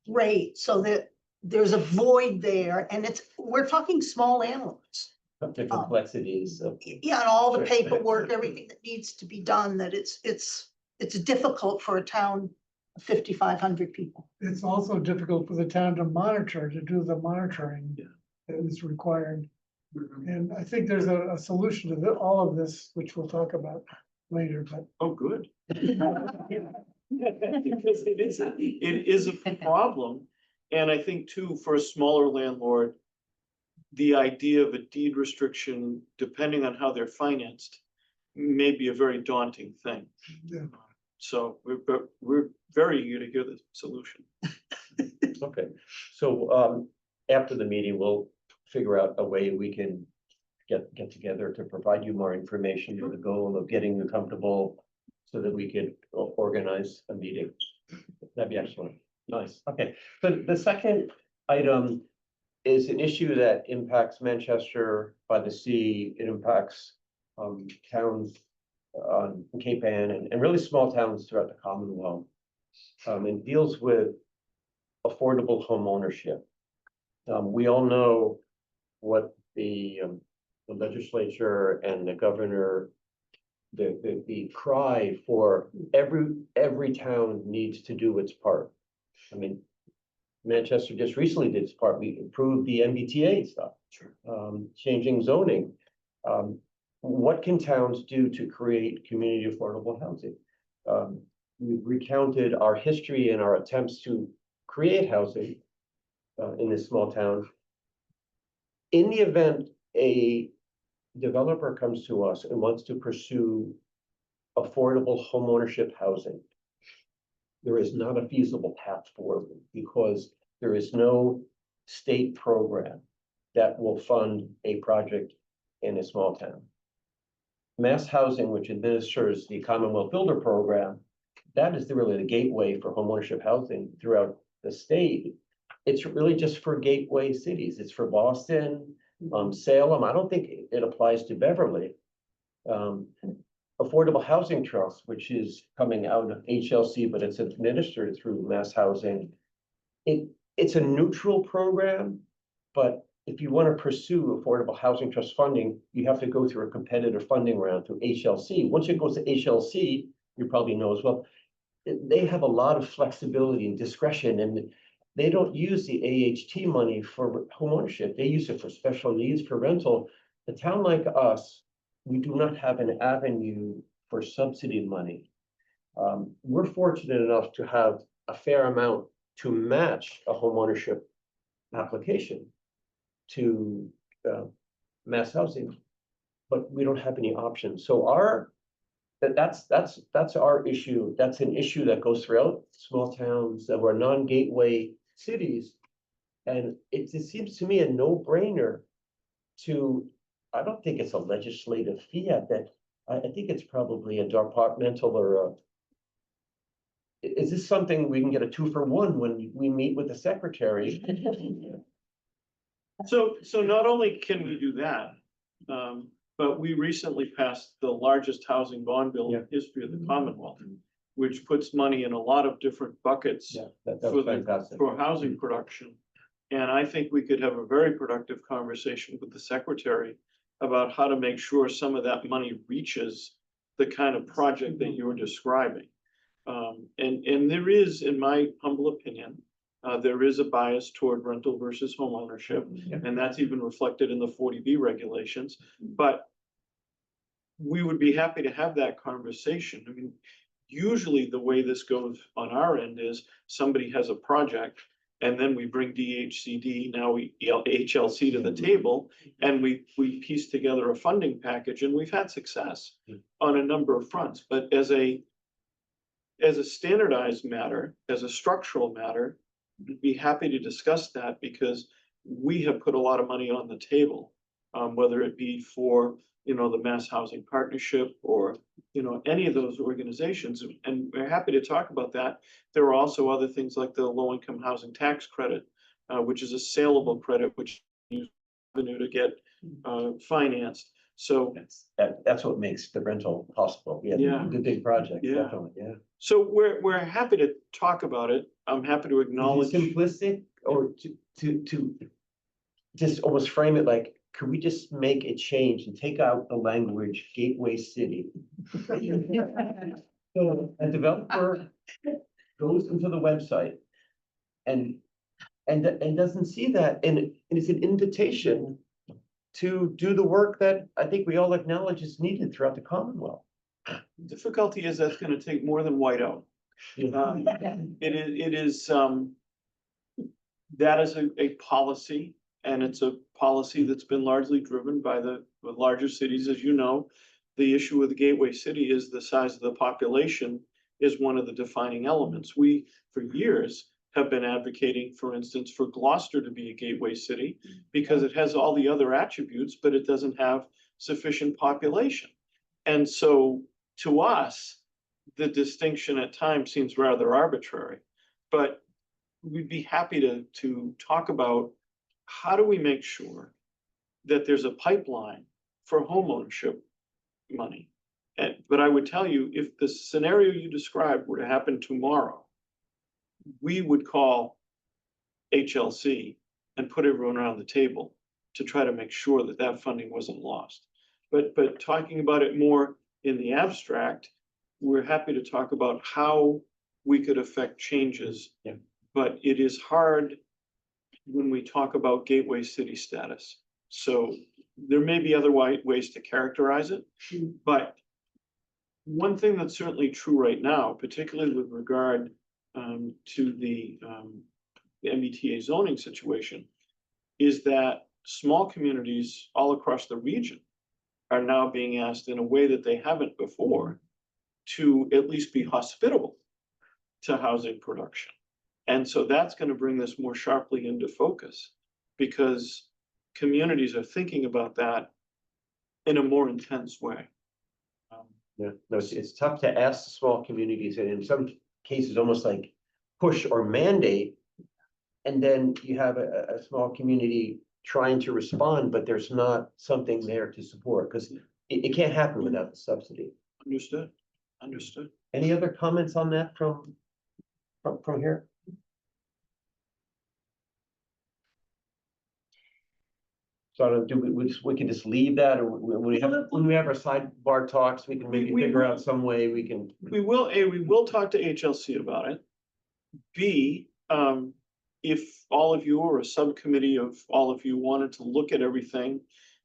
rate. So that there's a void there, and we're talking small landlords. The complexities of. Yeah, and all the Sure. paperwork, everything that needs to be done, that it's difficult for a town of 5,500 people. It's also difficult for the town to do the monitoring that is required. And I think there's a solution to all of this, which we'll talk about later, but. oh, good. Because it is a problem. And I think too, for a smaller landlord, the idea of a deed restriction, depending on how they're financed, may be a very daunting thing. Yeah. So we're very eager to hear the solution. Okay, so after the meeting, we'll figure out a way we can get together to provide you more information with the goal of getting you comfortable so that we could organize a meeting. That'd be excellent. Nice. Okay, so the second item is an issue that impacts Manchester by the Sea. It impacts towns on Cape Ann and really small towns throughout the Commonwealth. It deals with affordable home ownership. We all know what the legislature and the governor, the cry for every town needs to do its part. I mean, Manchester just recently did its part. We improved the MBTA stuff, changing zoning. What can towns do to create community affordable housing? We've recounted our history and our attempts to create housing in this small town. In the event a developer comes to us and wants to pursue affordable homeownership housing, there is not a feasible path forward because there is no state program that will fund a project in a small town. Mass Housing, which administers the Commonwealth Builder Program, that is really the gateway for homeownership housing throughout the state. It's really just for gateway cities. It's for Boston, Salem. I don't think it applies to Beverly. Affordable Housing Trust, which is coming out of HLC, but it's administered through Mass Housing. It's a neutral program, but if you want to pursue Affordable Housing Trust funding, you have to go through a competitive funding round through HLC. Once it goes to HLC, you probably know as well, they have a lot of flexibility and discretion, and they don't use the AHT money for homeownership. They use it for special needs, for rental. A town like us, we do not have an avenue for subsidy money. We're fortunate enough to have a fair amount to match a homeownership application to Mass Housing, but we don't have any options. So that's our issue. That's an issue that goes throughout small towns that were non-gateway cities. And it seems to me a no-brainer to, I don't think it's a legislative fiat that, I think it's probably a departmental or is this something we can get a 2-for-1 when we meet with the secretary? So not only can we do that, but we recently passed the largest housing bond bill in the history of the Commonwealth, which puts money in a lot of different buckets Yeah, that was fantastic. for housing production. And I think we could have a very productive conversation with the secretary about how to make sure some of that money reaches the kind of project that you're describing. And there is, in my humble opinion, there is a bias toward rental versus home ownership, and that's even reflected in the 40B regulations. But we would be happy to have that conversation. I mean, usually the way this goes on our end is somebody has a project, and then we bring DHCD, now we HLC to the table, and we piece together a funding package, and we've had success on a number of fronts. But as a standardized matter, as a structural matter, we'd be happy to discuss that because we have put a lot of money on the table, whether it be for, the Mass Housing Partnership or, any of those organizations. And we're happy to talk about that. There are also other things like the low-income housing tax credit, which is a saleable credit, which you revenue to get financed. So That's what makes the rental possible. Yeah. The big project, Yeah. definitely, yeah. So we're happy to talk about it. I'm happy to Is acknowledge. it simplistic or to just almost frame it like, could we just make a change and take out the language gateway city? So a developer goes into the website and doesn't see that, and it's an invitation to do the work that I think we all acknowledge is needed throughout the Commonwealth. Difficulty is that's gonna take more than whiteout. It is, that is a policy, and it's a policy that's been largely driven by the larger cities, as you know. The issue with the gateway city is the size of the population is one of the defining elements. We, for years, have been advocating, for instance, for Gloucester to be a gateway city because it has all the other attributes, but it doesn't have sufficient population. And so to us, the distinction at times seems rather arbitrary, but we'd be happy to talk about how do we make sure that there's a pipeline for homeownership money. But I would tell you, if the scenario you described were to happen tomorrow, we would call HLC and put everyone around the table to try to make sure that that funding wasn't lost. But talking about it more in the abstract, we're happy to talk about how we could affect changes. Yeah. But it is hard when we talk about gateway city status. So there may be other ways to characterize it, but one thing that's certainly true right now, particularly with regard to the MBTA zoning situation, is that small communities all across the region are now being asked in a way that they haven't before to at least be hospitable to housing production. And so that's going to bring this more sharply into focus because communities are thinking about that in a more intense way. Yeah, no, it's tough to ask the small communities, and in some cases, almost like push or mandate. And then you have a small community trying to respond, but there's not something there to support, because it can't happen without the subsidy. Understood. Any other comments on that from here? So I don't, do we can just leave that, or when we have our sidebar talks, we can maybe We- figure out some way we can. We will talk to HLC about it. B, if all of you or a subcommittee of all of you wanted to look at everything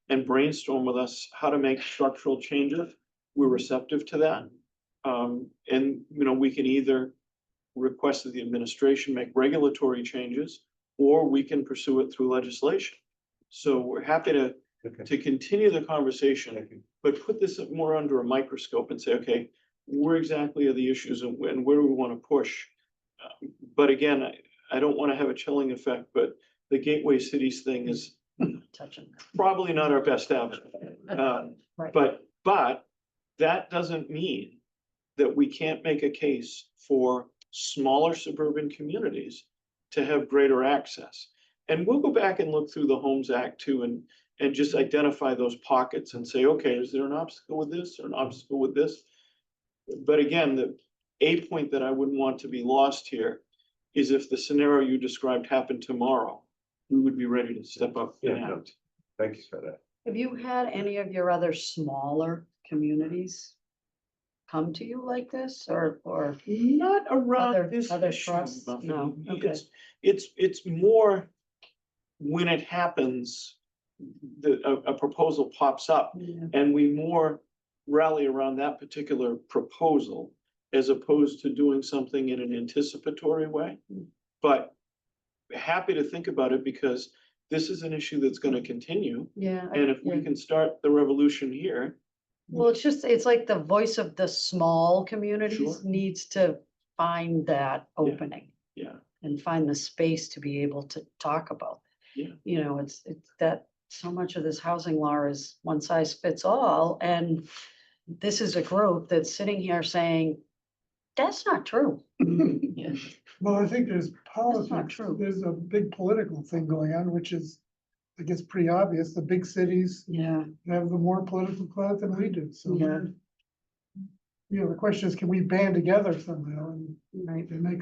and brainstorm with us how to make structural changes, we're receptive to that. And, we can either request that the administration make regulatory changes, or we can pursue it through legislation. So we're happy to continue the conversation, but put this more under a microscope and say, okay, where exactly are the issues and where do we want to push? But again, I don't want to have a chilling effect, but the gateway cities thing is Touching. probably not our best avenue. Right. But that doesn't mean that we can't make a case for smaller suburban communities to have greater access. And we'll go back and look through the Homes Act too, and just identify those pockets and say, okay, is there an obstacle with this or an obstacle with this? But again, a point that I wouldn't want to be lost here is if the scenario you described happened tomorrow, we would be ready to step up and Yeah, no. act. Thank you for that. Have you had any of your other smaller communities come to you like this, or? Not around Other- this other issue, trusts? Muffin. No, okay. It's more when it happens, a proposal pops up Yeah. and we more rally around that particular proposal as opposed to doing something in an anticipatory way. But happy to think about it because this is an issue that's going to continue. Yeah. And if we can start the revolution here, Well, it's like the voice of the small communities Sure. needs to find that opening yeah, and find the space to be able to talk about. Yeah. It's that so much of this housing law is one size fits all, and this is a group that's sitting here saying, that's not true. Yeah. Well, I think there's not politics, true. there's a big political thing going on, which is, I guess, pretty obvious. The big cities Yeah, have the more political clout than we do, so. Yeah. The question is, can we band together somehow and right. make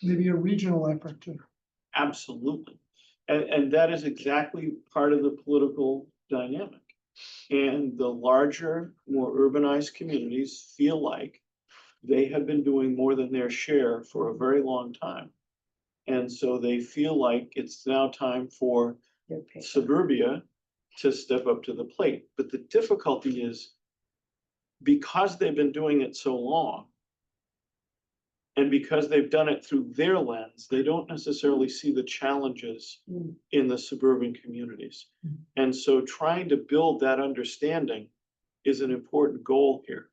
maybe a regional effort to. absolutely. And that is exactly part of the political dynamic. And the larger, more urbanized communities feel like they have been doing more than their share for a very long time. And so they feel like it's now time for They're paid. suburbia to step up to the plate. But the difficulty is because they've been doing it so long, and because they've done it through their lens, they don't necessarily see the challenges Mm. in the suburban communities. And so trying to build that understanding is an important goal here.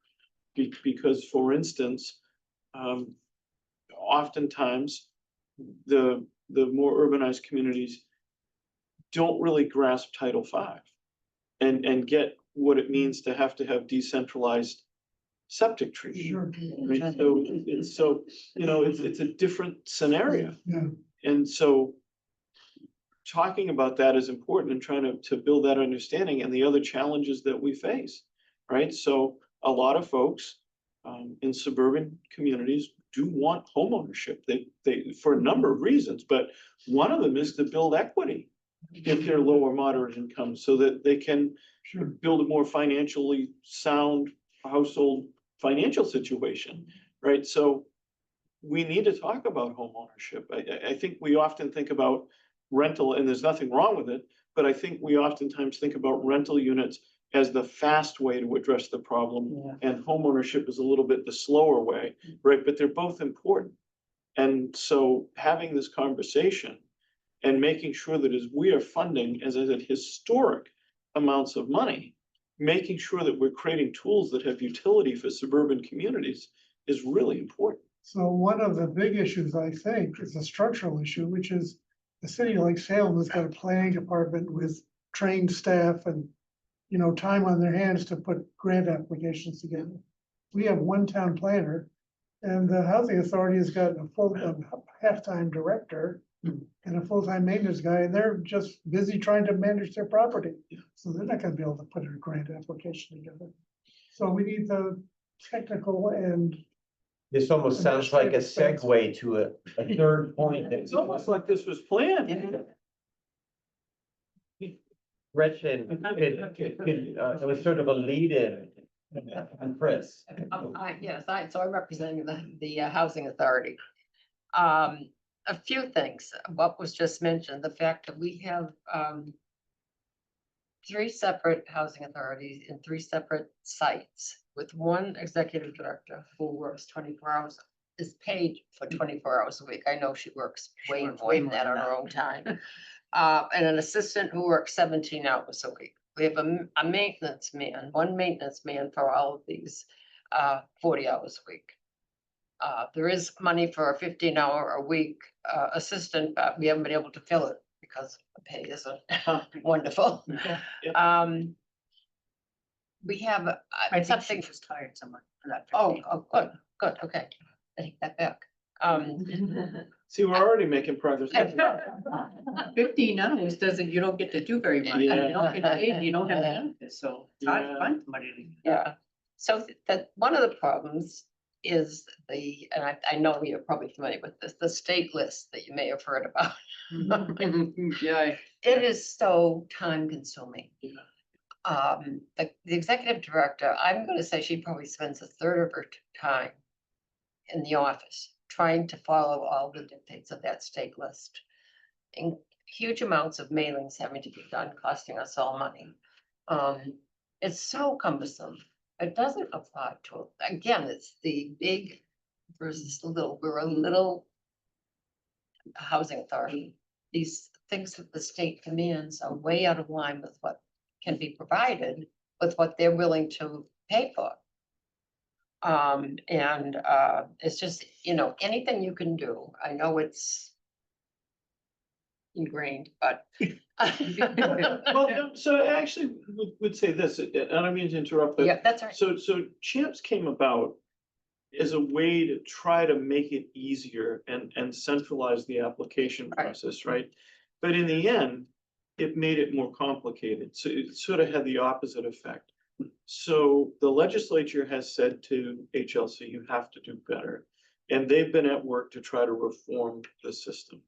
Because, for instance, oftentimes the more urbanized communities don't really grasp Title V and get what it means to have decentralized septic treatment. Sure. Right? So it's a different scenario. Yeah, And so talking about that is important and trying to build that understanding and the other challenges that we face, right? So a lot of folks in suburban communities do want homeownership. They for a number of reasons, but one of them is to build equity if they're low or moderate income so that they can sure. build a more financially sound household financial situation, right? So we need to talk about home ownership. I think we often think about rental, and there's nothing wrong with it, but I think we oftentimes think about rental units as the fast way to address the problem, Yeah. and home ownership is a little bit the slower way, right? But they're both important. And so having this conversation and making sure that as we are funding, as I said, historic amounts of money, making sure that we're creating tools that have utility for suburban communities is really important. So one of the big issues, I think, is a structural issue, which is a city like Salem has got a planning department with trained staff and, time on their hands to put grant applications together. We have one town planner, and the housing authority has got a half-time director and a full-time maintenance guy, and they're just busy trying to manage their property. So they're not gonna be able to put a grant application together. So we need the technical and This almost sounds like a segue to a third point. It's almost like this was planned. Gretchen, it was sort of a lead-in on Chris. Yes, so I'm representing the Housing Authority. A few things, what was just mentioned, the fact that we have, 3 separate housing authorities in 3 separate sites with one executive director who works 24 hours, is paid for 24 hours a week. I know she works way works more way than more that than on her that. own time. And an assistant who works 17 hours a week. We have a maintenance man, one maintenance man for all of these, 40 hours a week. There is money for a 15-hour-a-week assistant, but we haven't been able to fill it because the pay isn't wonderful. We have I think she something, just hired someone for that. oh, 15. good, okay, I take that back. See, we're already making progress. 15 hours doesn't, you don't get to do very much. and Yeah. You don't get paid, and you don't have benefits, so it's hard to Yeah. find somebody to. Yeah, so that, one of the problems is and I know you're probably familiar with this, the state list that you may have heard about. Yeah. It is so time consuming. The executive director, I'm gonna say she probably spends a third of her time in the office, trying to follow all the dictates of that state list. And huge amounts of mailings having to be done, costing us all money. It's so cumbersome. It doesn't apply to, again, it's the big versus the little. We're a little housing authority. These things that the state demands are way out of line with what can be provided with what they're willing to pay for. It's just, anything you can do. I know it's ingrained, but. Well, no, so I actually would say this, and I don't mean to interrupt, but Yeah, that's right. so Champs came about as a way to try to make it easier and centralize the application Right. process, right? But in the end, it made it more complicated. So it sort of had the opposite effect. So the legislature has said to HLC, you have to do better. And they've been at work to try to reform the system,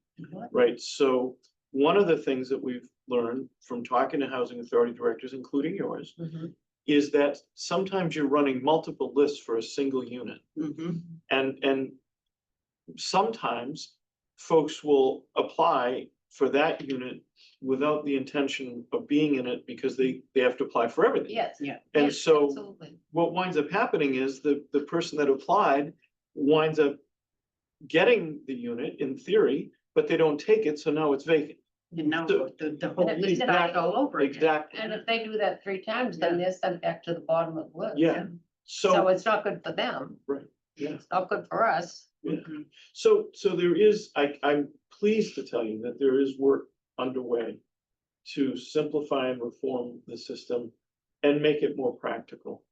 right? So one of the things that we've learned from talking to housing authority directors, including yours, Mhm. is that sometimes you're running multiple lists for a single unit. And sometimes folks will apply for that unit without the intention of being in it because they have to apply for everything. Yes. Yeah. And yes, so absolutely. what winds up happening is the person that applied winds up getting the unit in theory, but they don't take it, so now it's vacant. And now So- the whole And if list they- back all over again. Exactly, And if they do that 3 times, then they're sent back to the bottom of the list. yeah. So So, it's not good for them. yeah. It's not good for us. Yeah. So there is, I'm pleased to tell you that there is work underway to simplify and reform the system and make it more practical,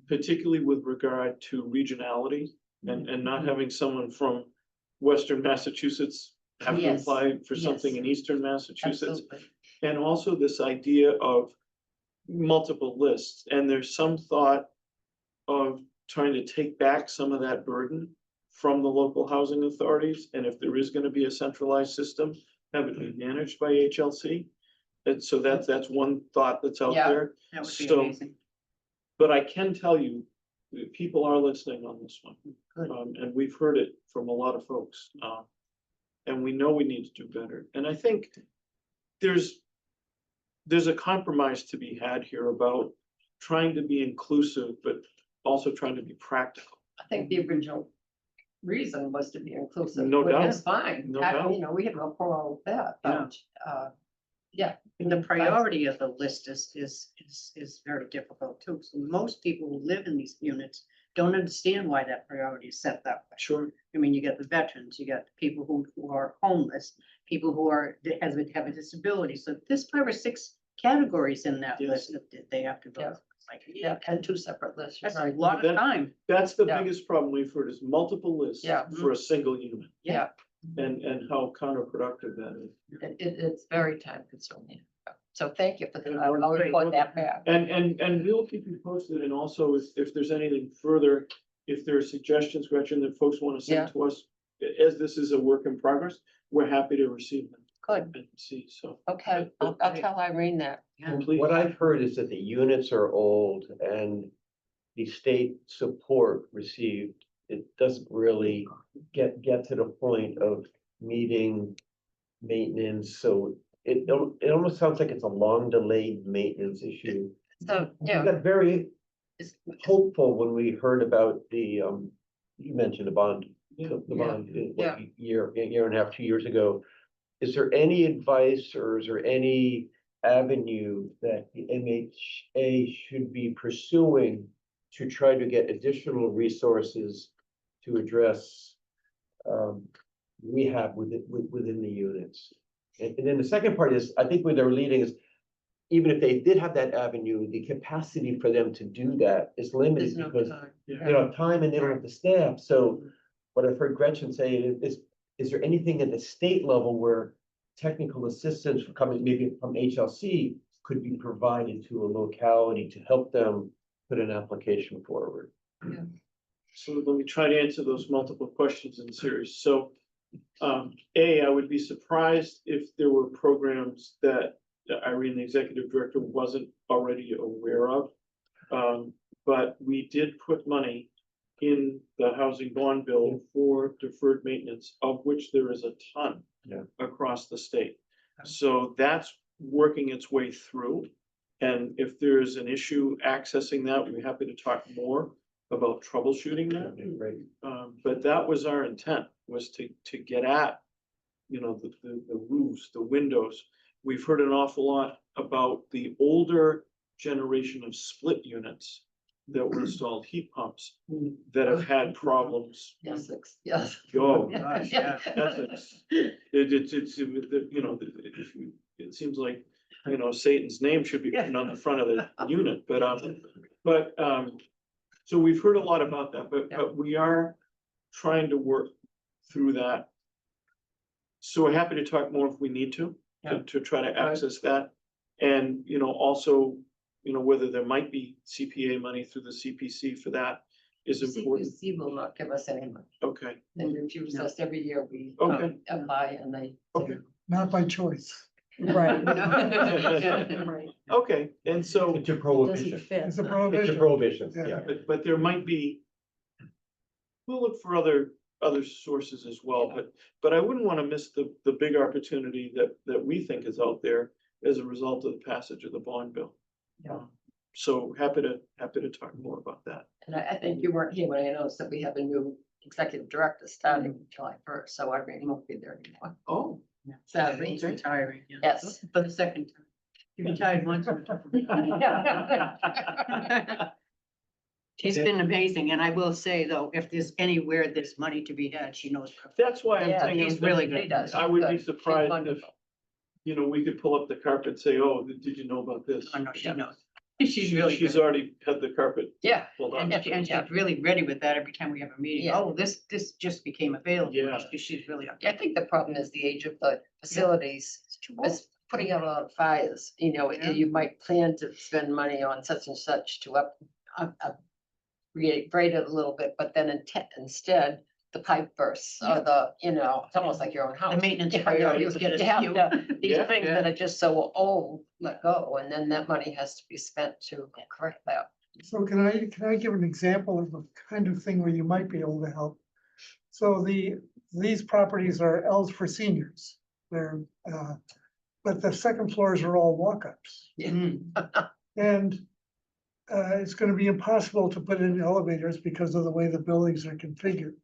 particularly with regard to regionality and not having someone from Western Massachusetts have to Yes, apply for something yes. in Eastern Massachusetts. Absolutely. And also this idea of multiple lists, and there's some thought of trying to take back some of that burden from the local housing authorities, and if there is gonna be a centralized system, have it be managed by HLC. And so that's one thought that's out Yeah. there, That would be So- amazing. but I can tell you, people are listening on this one. Good. And we've heard it from a lot of folks, and we know we need to do better, and I think there's a compromise to be had here about trying to be inclusive, but also trying to be practical. I think the original reason was to be inclusive. No which doubt. is fine. No That, doubt. we have no quarrel with that, but, yeah. And the priority of the list is very difficult too. So most people who live in these units don't understand why that priority is set that way. Sure. I mean, you get the veterans, you get people who are homeless, people who have a disability. So there's 5 or 6 categories in that Yes. list that they have to go. Yeah. through. It's like, Yeah, and 2 separate lists. that's a right. lot That- of time. That's the Yeah. biggest problem we've heard is multiple lists Yeah. for a single unit Yeah, and how counterproductive that is. it's very time consuming. So thank you for that. I'll report that back. And we'll keep you posted, and also if there's anything further, if there are suggestions, Gretchen, that folks want to Yeah. send to us, as this is a work in progress, we're happy to receive them. Good. And see, so. Okay, I'll tell Irene that. Please. What I've heard is that the units are old and the state support received, it doesn't really get to the point of meeting maintenance, so it almost sounds like it's a long delayed maintenance issue. So, We yeah. got very it's- hopeful when we heard about the, you mentioned the bond, the Yeah. bond, Yeah. a year and a half, 2 years ago. Is there any advice or is there any avenue that the MHA should be pursuing to try to get additional resources to address rehab within the units? And then the second part is, I think where they're leading is, even if they did have that avenue, the capacity for them to do that is limited There's no because time. they don't have time and they don't have the staff. So what I've heard Gretchen say is there anything at the state level where technical assistance coming maybe from HLC could be provided to a locality to help them put an application forward? So let me try to answer those multiple questions in series. So, I would be surprised if there were programs that Irene, the executive director, wasn't already aware of. But we did put money in the housing bond bill for deferred maintenance, of which there is a ton across the state. So that's working its way through. And if there's an issue accessing that, we're happy to talk more about troubleshooting that. Right. But that was our intent, was to get at, the roofs, the windows. We've heard an awful lot about the older generation of split units that were installed, heat pumps, that have had problems. Yes, yes. Oh, Gosh, yeah. that's it seems like, Satan's name should be written on the front of the unit, but so we've heard a lot about that, but we are trying to work through that. So we're happy to talk more if we need to try to access that. And, also, whether there might be CPA money through the CPC for that is important. CPC will not give us any money. Okay, They refuse us every year. We Okay. apply and they. okay, Not by choice. Right. okay. And so, It's a Doesn't prohibition. fit. It's a It's a prohibition. prohibition, Yeah. yeah. but there might be, we'll look for other sources as well, but I wouldn't want to miss the big opportunity that we think is out there as a result of the passage of the bond bill. Yeah. So happy to talk more about that. And I think you weren't here when I announced that we have a new executive director starting July 1st, so I really won't be there anymore. Oh, Sadly. He's retiring. Yes. For the second time. You retired once. She's been amazing, and I will say though, if there's anywhere there's money to be had, she knows. that's why I'm Yeah, thinking. she's really She good. does. I would be Good. She's surprised if, wonderful. we could pull up the carpet and say, oh, did you know about this? I know, she knows. She's really She's good. already had the carpet Yeah. pulled up. And she's really ready with that every time we have a meeting. Yeah. Oh, this just became available. Yeah. She's really. I think the problem is the age of the facilities. It's putting out a lot of fires, Yeah. you might plan to spend money on such and such to upgrade it a little bit, but then instead the pipe bursts or it's almost like your own house. The maintenance You know, priorities get us you have few. to- These Yeah. things that are just so old, let go, and then that money has to be spent to correct that. So can I give an example of the kind of thing where you might be able to help? So these properties are L's for seniors. They're, but the second floors are all walk-ups. And it's gonna be impossible to put in elevators because of the way the buildings are configured.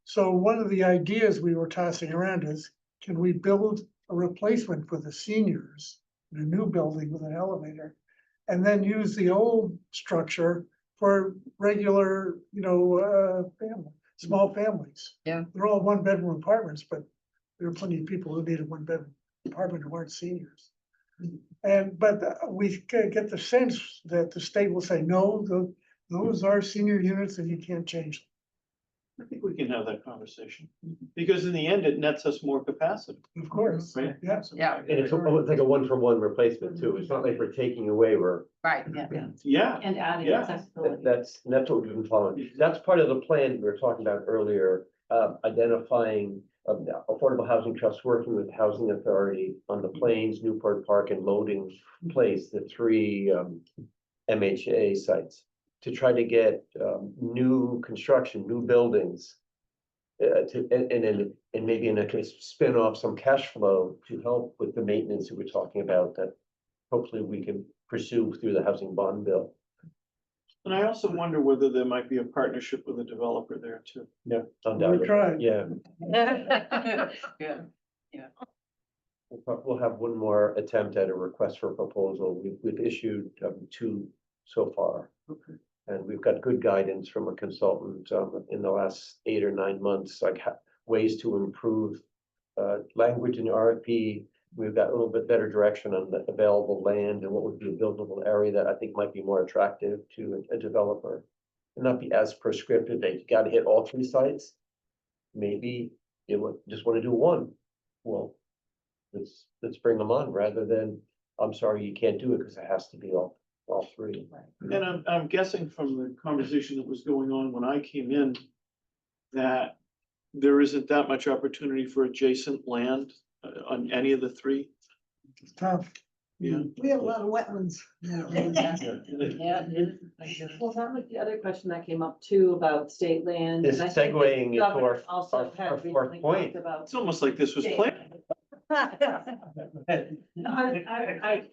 So one of the ideas we were tossing around is, can we build a replacement for the seniors in a new building with an elevator? And then use the old structure for regular, small families. Yeah. They're all one-bedroom apartments, but there are plenty of people who need a one-bedroom apartment who aren't seniors. But we get the sense that the state will say, no, those are senior units and you can't change them. I think we can have that conversation, because in the end, it nets us more capacity, Of course, right? yeah. Yeah. And it's like a one-for-one replacement too. It's not like we're taking away, Right, yeah. Yeah, And adding Yeah. accessibility. that's what we've been following. That's part of the plan we were talking about earlier, identifying affordable housing trusts, working with housing authority on the Plains, Newport Park and Loading Place, the three MHA sites, to try to get new construction, new buildings. And maybe in a case, spin off some cash flow to help with the maintenance that we're talking about, that hopefully we can pursue through the housing bond bill. and I also wonder whether there might be a partnership with a developer there too. Yeah. We Undoubtedly, tried. yeah. Yeah. We'll have one more attempt at a request for proposal. We've issued two so far. Okay. And we've got good guidance from a consultant in the last 8 or 9 months, like ways to improve language in the RFP. We've got a little bit better direction on the available land and what would be a buildable area that I think might be more attractive to a developer. And not be as prescriptive that you gotta hit all 3 sites. Maybe you would just want to do one. Well, let's bring them on rather than, I'm sorry, you can't do it because it has to be all 3. And I'm guessing from the conversation that was going on when I came in, that there isn't that much opportunity for adjacent land on any of the 3. It's tough. Yeah. We have a lot of wetlands. Yeah. Well, that was the other question that came up too about state land. It's and I think the segueing into governor our- also our had fourth recently point. talked about It's almost like this was planned.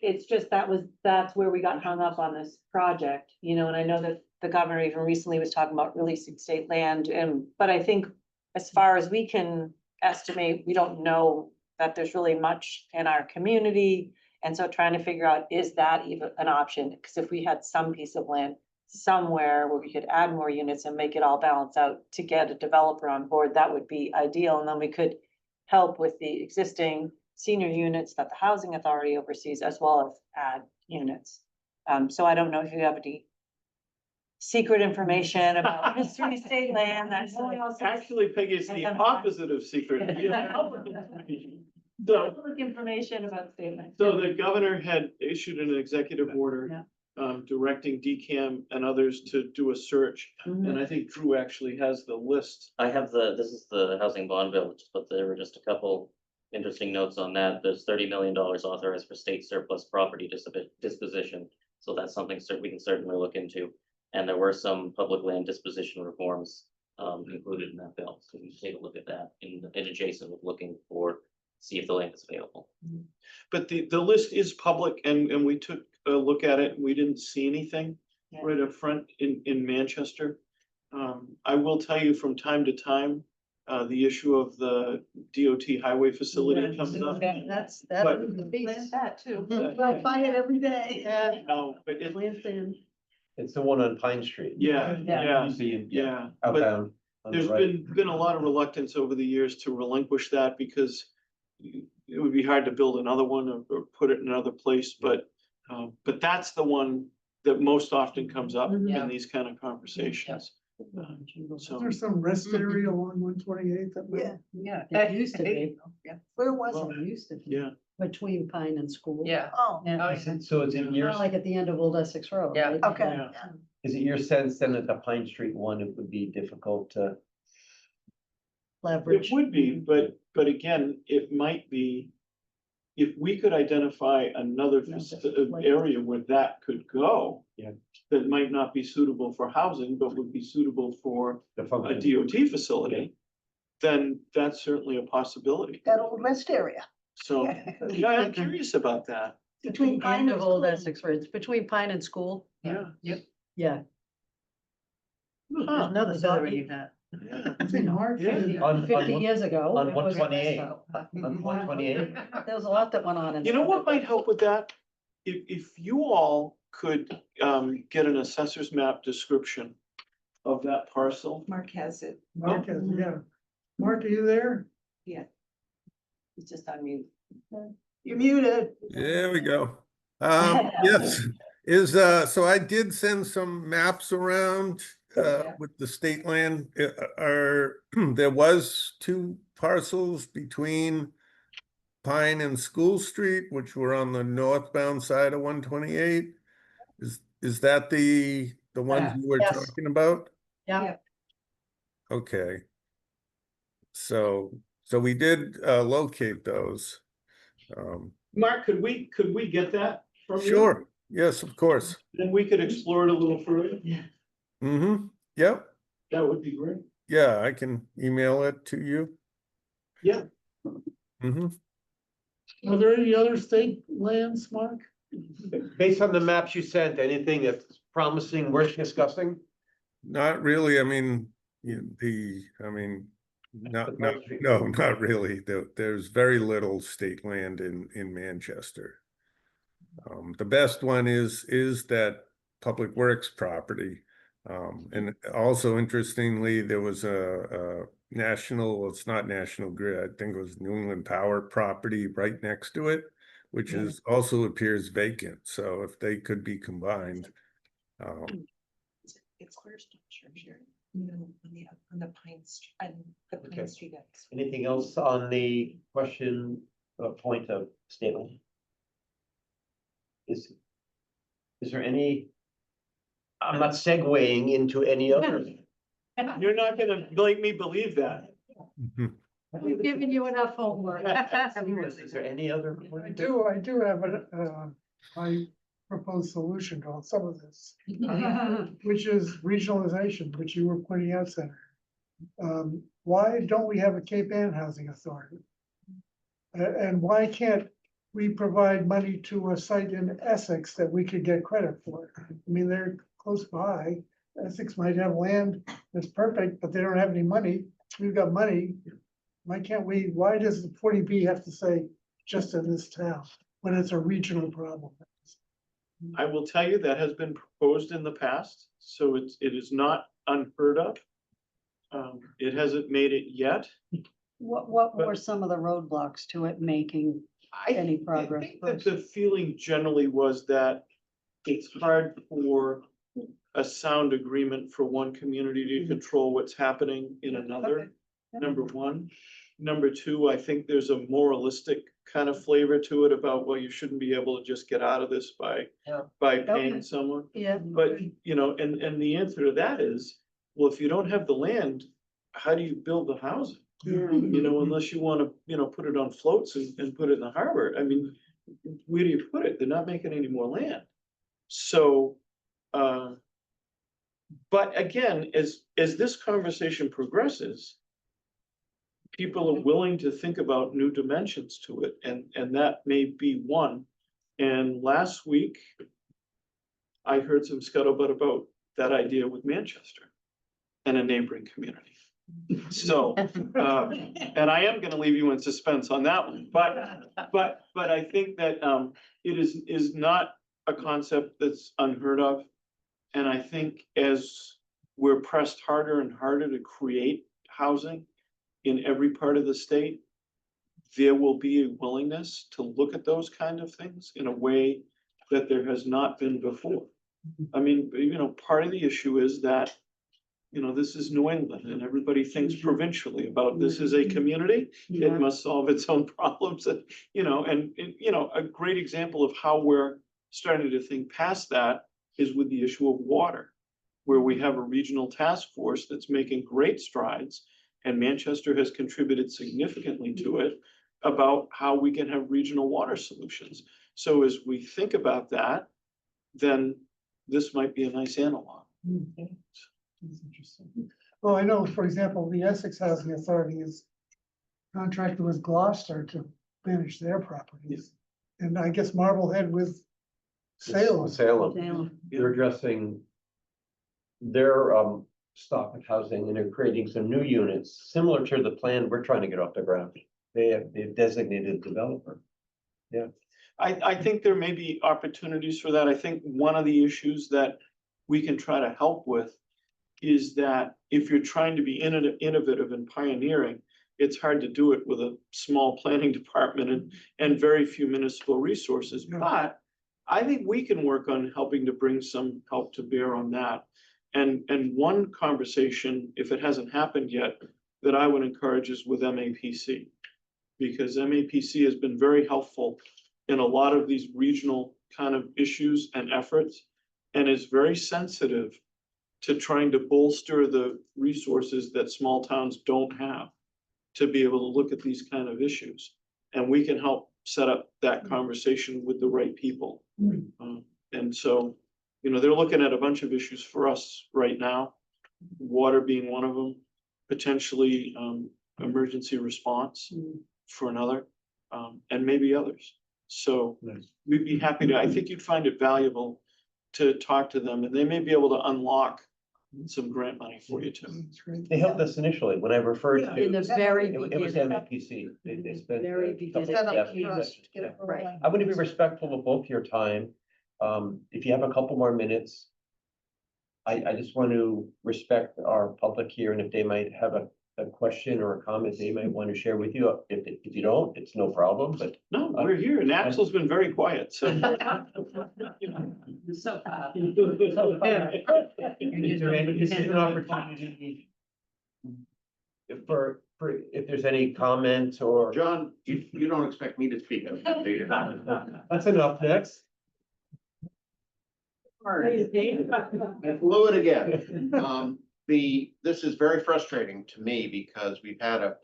It's just that's where we got hung up on this project, you know, and I know that the governor even recently was talking about releasing state land, but I think as far as we can estimate, we don't know that there's really much in our community. And so trying to figure out, is that even an option? Because if we had some piece of land somewhere where we could add more units and make it all balance out to get a developer on board, that would be ideal. And then we could help with the existing senior units that the housing authority oversees, as well as add units. So I don't know if you have any secret information about mystery state land that someone else has. Actually, Peggy, it's the opposite of secret. So, Public information about state land. so the governor had issued an executive order directing DCAM and others to do a search. And I think Drew actually has the list. I have this is the housing bond bill, but there were just a couple interesting notes on that. There's $30 million authorized for state surplus property disposition. So that's something we can certainly look into. And there were some public land disposition reforms included in that bill. So we can take a look at that in adjacent with looking for, see if the land is available. But the list is public and we took a look at it and we didn't see anything right up front in Manchester. I will tell you from time to time, the issue of the DOT highway facility comes up. That's But- That too. Well, find it every day. No, but it, It's the one on Pine Street. yeah, yeah, You see, yeah. But outbound. on the there's right. been a lot of reluctance over the years to relinquish that because it would be hard to build another one or put it in another place, but that's the one that most often comes up Yeah. in these kind of conversations. So, There's some rest area along 128 that. Yeah, Yeah. It used to be, where was Well, it? used to be, yeah, between Pine and School. Yeah. Oh, Yeah. So it's in your, Not like at the end of Old Essex Road. Yeah. right? okay. Yeah. is it your sense then that the Pine Street one, it would be difficult to? Leverage. it would be, but again, it might be. If we could identify another area where that could go. Yeah. That might not be suitable for housing, but would be suitable for The a function? DOT facility. Then that's certainly a possibility. That old rest area So, yeah, I'm curious about that. between Pine End and of Old School. Essex Road, it's between Pine and School, Yeah. yeah. Huh. Another thought, Yeah. It's in Hartford. Yeah. On 50 years ago. on it was- 128. On 128, There was a lot that went on. in You know there. what might help with that? If you all could get an assessor's map description of that parcel. Mark has it. Mark, yeah. Mark, are you there? It's just on mute. You're muted. There we go. Yes, so I did send some maps around with the state land, there was 2 parcels between Pine and School Street, which were on the northbound side of 128. Is that the ones you were Yes. talking about? Yeah. Okay. So we did locate those. Mark, could we get that from you? Sure, yes, of course. Then we could explore it a little further. Mm-hmm, yep, That would be great. yeah, I can email it to you. Yeah. Mm-hmm. Are there any other state lands, Mark? Based on the maps you sent, anything that's promising, worth discussing? Not really, I mean, not really. There's very little state land in Manchester. The best one is that Public Works property. And also interestingly, there was a national, well, it's not National Grid, I think it was New England Power property right next to it, which is also appears vacant. So if they could be combined. It's Cornerstone Church here, on the Pine Street, on the Okay. Pine Street. Anything else on the question, point of statement? Is there any? I'm not segueing into any other. You're not gonna make me believe that. We've given you enough homework. Is there any other? I do have I propose solution to some of this, which is regionalization, which you were pointing out, Senator. Why don't we have a Cape Ann Housing Authority? And why can't we provide money to a site in Essex that we could get credit for? I mean, they're close by. Essex might have land that's perfect, but they don't have any money. We've got money. Why does the 40B have to say just in this town when it's a regional problem? I will tell you that has been proposed in the past, so it is not unheard of. It hasn't made it yet. What were some of the roadblocks to it making any progress? I think that the feeling generally was that it's hard for a sound agreement for one community to control what's happening in another, number one. Number two, I think there's a moralistic kind of flavor to it about, well, you shouldn't be able to just get out of this by paying someone. Yeah. But, and the answer to that is, well, if you don't have the land, how do you build the housing? Unless you want to, put it on floats and put it in the harbor. I mean, where do you put it? They're not making any more land. So, but again, as this conversation progresses, people are willing to think about new dimensions to it, and that may be one. And last week, I heard some scuttlebutt about that idea with Manchester and a neighboring community. So, and I am gonna leave you in suspense on that one, but I think that it is not a concept that's unheard of. And I think as we're pressed harder and harder to create housing in every part of the state, there will be a willingness to look at those kind of things in a way that there has not been before. I mean, part of the issue is that, this is New England and everybody thinks provincially about this is a community. It must solve its own problems. And a great example of how we're starting to think past that is with the issue of water, where we have a regional task force that's making great strides, and Manchester has contributed significantly to it, about how we can have regional water solutions. So as we think about that, then this might be a nice analog. That's interesting. Well, I know, for example, the Essex Housing Authority is contracted with Gloucester to manage their properties. And I guess Marblehead with Salem. Salem. They're addressing their stock of housing, and they're creating some new units similar to the plan we're trying to get off the ground. They've designated a developer. Yeah. I think there may be opportunities for that. I think one of the issues that we can try to help with is that if you're trying to be innovative and pioneering, it's hard to do it with a small planning department and very few municipal resources. But I think we can work on helping to bring some help to bear on that. And one conversation, if it hasn't happened yet, that I would encourage is with MAPC. Because MAPC has been very helpful in a lot of these regional kind of issues and efforts, and is very sensitive to trying to bolster the resources that small towns don't have to be able to look at these kind of issues. And we can help set up that conversation with the right people. And so, you know, they're looking at a bunch of issues for us right now, water being one of them, potentially emergency response for another, and maybe others. So we'd be happy to, I think you'd find it valuable to talk to them, and they may be able to unlock some grant money for you too. That's great. They helped us initially when I referred to. In the very It was beginning. MAPC. They spent. Very a beginning. couple Set of up steps. for us to get it Right. rolling. I want to be respectful of both your time. If you have a couple more minutes, I just want to respect our public here, and if they might have a question or a comment they might want to share with you. If you don't, it's no problem, but No, we're here, and Axel's been very quiet, so. So far. is there an opportunity for, if there's any comments or? John, you don't expect me to speak. Do you? That's enough, next. I blew it again. This is very frustrating to me because we've had an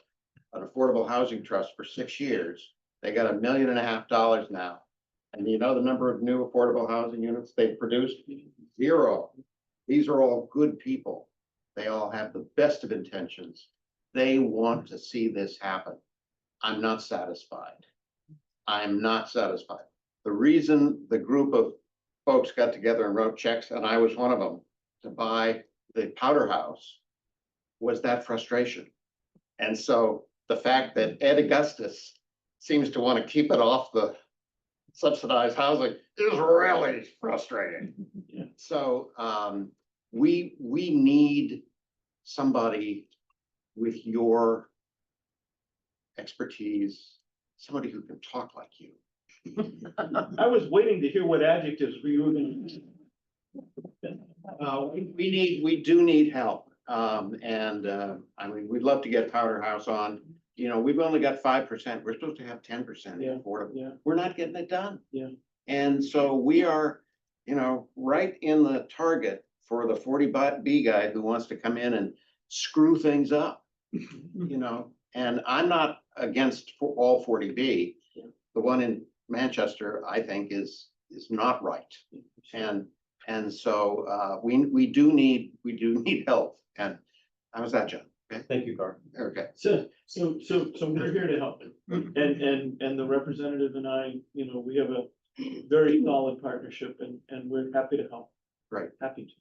affordable housing trust for 6 years. They got $1.5 million now. And you know the number of new affordable housing units they've produced? 0. These are all good people. They all have the best of intentions. They want to see this happen. I'm not satisfied. I'm not satisfied. The reason the group of folks got together and wrote checks, and I was one of them, to buy the powder house was that frustration. And so the fact that Ed Augustus seems to want to keep it off the subsidized housing is really frustrating. So we need somebody with your expertise, somebody who can talk like you. I was waiting to hear what adjectives we were gonna. We do need help. I mean, we'd love to get Powder House on. You know, we've only got 5%. We're supposed to have 10% Yeah, affordable. yeah. We're not getting it done. Yeah. And so we are, you know, right in the target for the 40B guy who wants to come in and screw things up, you know, and I'm not against all 40B. Yeah. The one in Manchester, I think is not right. And so we do need help. And how was that, John? Okay. Thank you, Gar. Okay. So we're here to help. And the representative and I, you know, we have a very solid partnership and we're happy to help. Right. Happy to.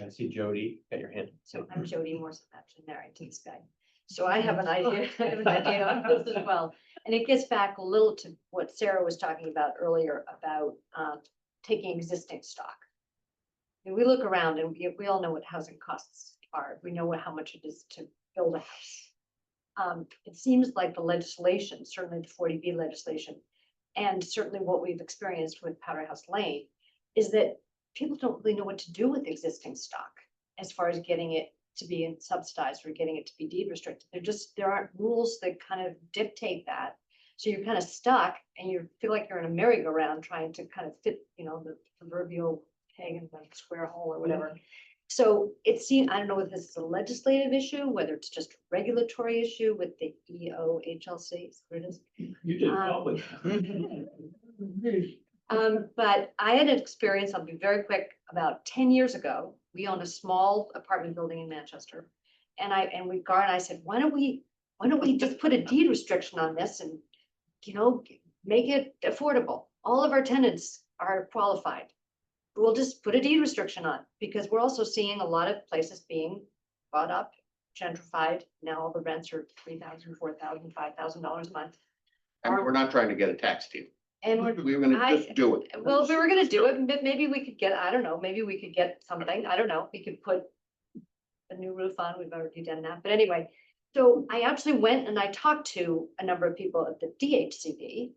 I see Jody, got your hand. So I'm Jody Morse, I'm actually married to this guy. So I have an idea, I have an idea on this as well. And it gets back a little to what Sarah was talking about earlier about taking existing stock. And we look around and we all know what housing costs are. We know how much it is to build a house. It seems like the legislation, certainly the 40B legislation, and certainly what we've experienced with Powder House Lane, is that people don't really know what to do with existing stock as far as getting it to be subsidized or getting it to be deed restricted. There aren't rules that kind of dictate that. So you're kind of stuck and you feel like you're in a merry-go-round trying to kind of fit, you know, the proverbial peg in the square hole or whatever. So it seems, I don't know if this is a legislative issue, whether it's just a regulatory issue with the EOHLC, is what it is. You did well with But I had an experience, I'll be very quick, about 10 years ago. We owned a small apartment building in Manchester. And Gar and I said, why don't we just put a deed restriction on this and, you know, make it affordable? All of our tenants are qualified. We'll just put a deed restriction on, because we're also seeing a lot of places being bought up, gentrified. Now all the rents are $3,000, $4,000, $5,000 a month. And we're not trying to get a tax deal. And We were gonna just do it. well, if we were gonna do it, maybe we could get, I don't know, maybe we could get something, I don't know, we could put a new roof on, we've already done that, but anyway. So I actually went and I talked to a number of people at the DHCD,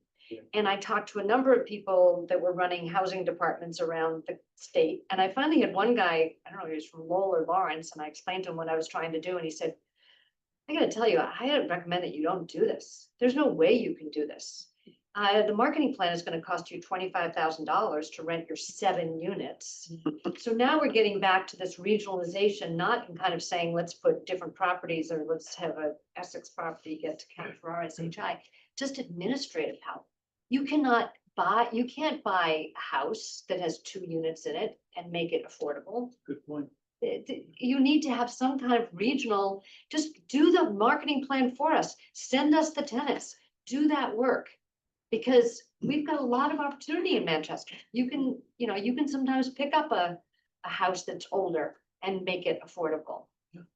And I talked to a number of people that were running housing departments around the state. And I finally had one guy, I don't know, he was from Lowell or Lawrence, and I explained to him what I was trying to do, and he said, I gotta tell you, I recommend that you don't do this. There's no way you can do this. The marketing plan is gonna cost you $25,000 to rent your 7 units. So now we're getting back to this regionalization, not in kind of saying, let's put different properties or let's have a Essex property get to count for RSHI, just administrative help. You can't buy a house that has 2 units in it and make it affordable. Good point. You need to have some kind of regional, just do the marketing plan for us. Send us the tenants, do that work. Because we've got a lot of opportunity in Manchester. You can sometimes pick up a house that's older and make it affordable.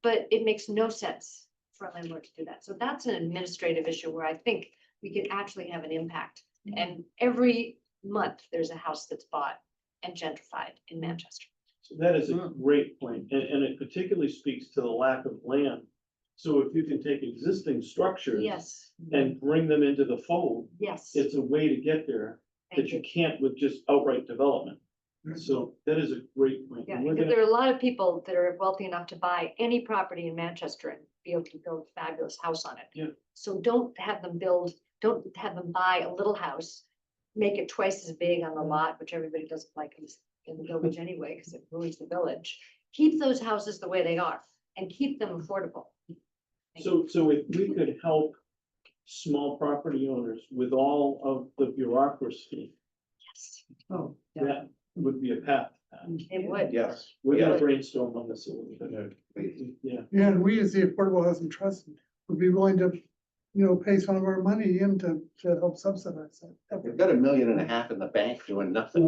But it makes no sense for a landlord to do that. So that's an administrative issue where I think we could actually have an impact. And every month, there's a house that's bought and gentrified in Manchester. So that is a great point, and it particularly speaks to the lack of land. So if you can take existing structures Yes, and bring them into the fold, yes. it's a way to get there that Thank you you. can't with just outright development. So that is a great point. Yeah, And we're because gonna- there are a lot of people that are wealthy enough to buy any property in Manchester and be able to build a fabulous house on it. Yeah. So don't have them buy a little house, make it twice as big on the lot, which everybody doesn't like in the village anyway, because it ruins the village. Keep those houses the way they are and keep them affordable. So if we could help small property owners with all of the bureaucracy, Yes, Oh, that would be a path. it would. Yes. We're gonna Yeah. brainstorm on this a little bit. Yeah. Yeah, and we as the Affordable Housing Trust would be willing to, pay some of our money in to help subsidize that. We've got $1.5 million in the bank doing nothing.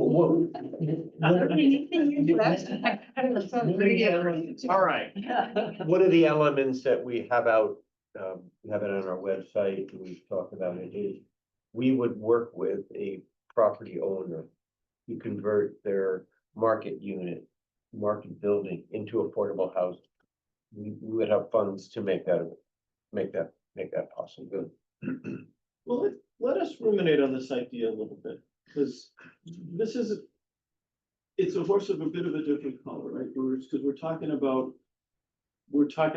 All right. One of the elements that we have out, we have it on our website, and we've talked about it, is we would work with a property owner to convert their market building into affordable housing. We would have funds to make that possible. Well, let us ruminate on this idea a little bit, because it's a horse of a bit of a different color, right, Bruce? Because we're talking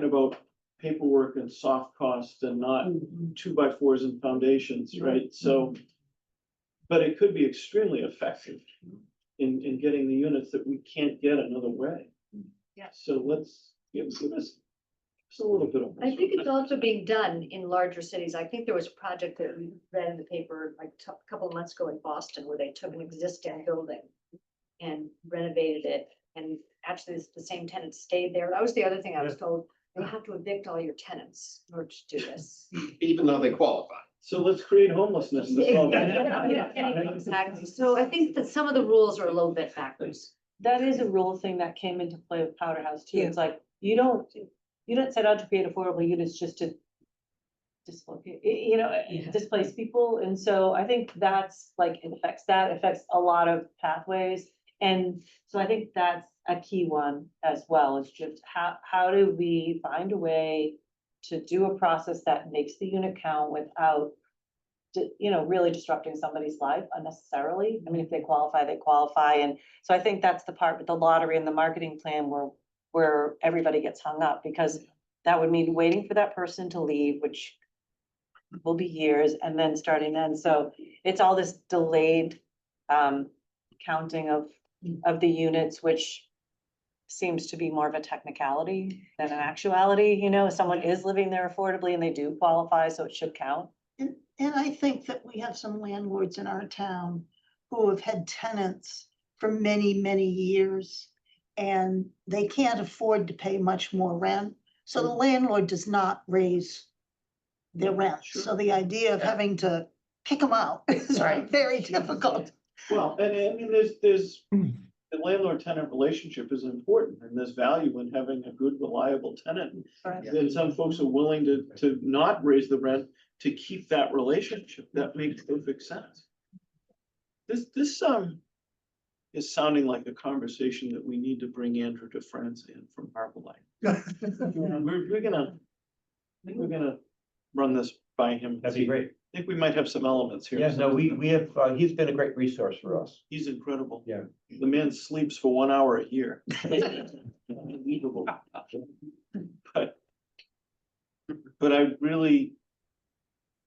about paperwork and soft costs and not 2x4s and foundations, right? So, but it could be extremely effective in getting the units that we can't get another way. Yeah. So let's give us a little bit of. I think it's also being done in larger cities. I think there was a project that we read in the paper like a couple of months ago in Boston where they took an existing building and renovated it. And actually the same tenants stayed there. That was the other thing I was told. You have to evict all your tenants in order to do this. Even though they qualify. So let's create homelessness. to solve that. Exactly. So I think that some of the rules are a little bit backwards. That is a rule thing that came into play with Powder House too. It's like, you don't set out to create affordable units just to dislocate, displace people. And so I think that's like, it affects a lot of pathways. And so I think that's a key one as well, is just how do we find a way to do a process that makes the unit count without really disrupting somebody's life unnecessarily. I mean, if they qualify, they qualify. And so I think that's the part with the lottery and the marketing plan where everybody gets hung up, because that would mean waiting for that person to leave, which will be years, and then starting then. So it's all this delayed counting of the units, which seems to be more of a technicality than an actuality. Someone is living there affordably and they do qualify, so it should count. And I think that we have some landlords in our town who have had tenants for many, many years. And they can't afford to pay much more rent. So the landlord does not raise their rent. So the idea of having to kick them out is very difficult. Well, and I mean, there's the landlord-tenant relationship is important, and there's value in having a good, reliable tenant. And some folks are willing to not raise the rent to keep that relationship. That makes perfect sense. This is sounding like a conversation that we need to bring Andrew DeFrance in from Harbour Light. We're gonna run this by him. That'd be great. I think we might have some elements here. Yeah, no, we have, he's been a great resource for us. He's incredible. Yeah. The man sleeps for 1 hour a year. Unbelievable. But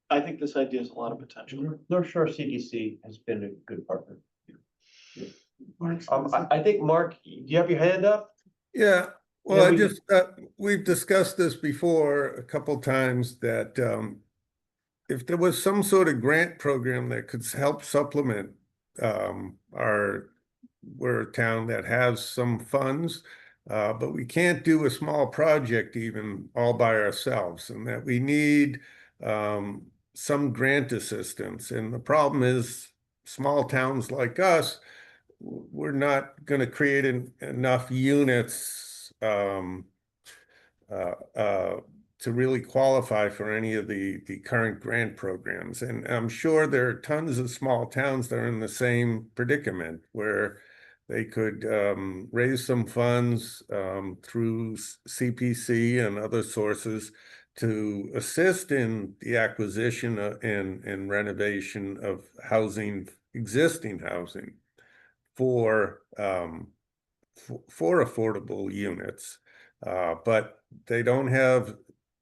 I think this idea has a lot of potential. North Shore CDC has been a good partner. Mark's- I think, Mark, do you have your hand up? Yeah, well, Yeah, I we- just, we've discussed this before a couple times that if there was some sort of grant program that could help supplement we're a town that has some funds, but we can't do a small project even all by ourselves, and that we need some grant assistance. And the problem is, small towns like us, we're not going to create enough units to really qualify for any of the current grant programs. And I'm sure there are tons of small towns that are in the same predicament, where they could raise some funds through CPC and other sources to assist in the acquisition and renovation of housing, existing housing, for affordable units, but they don't have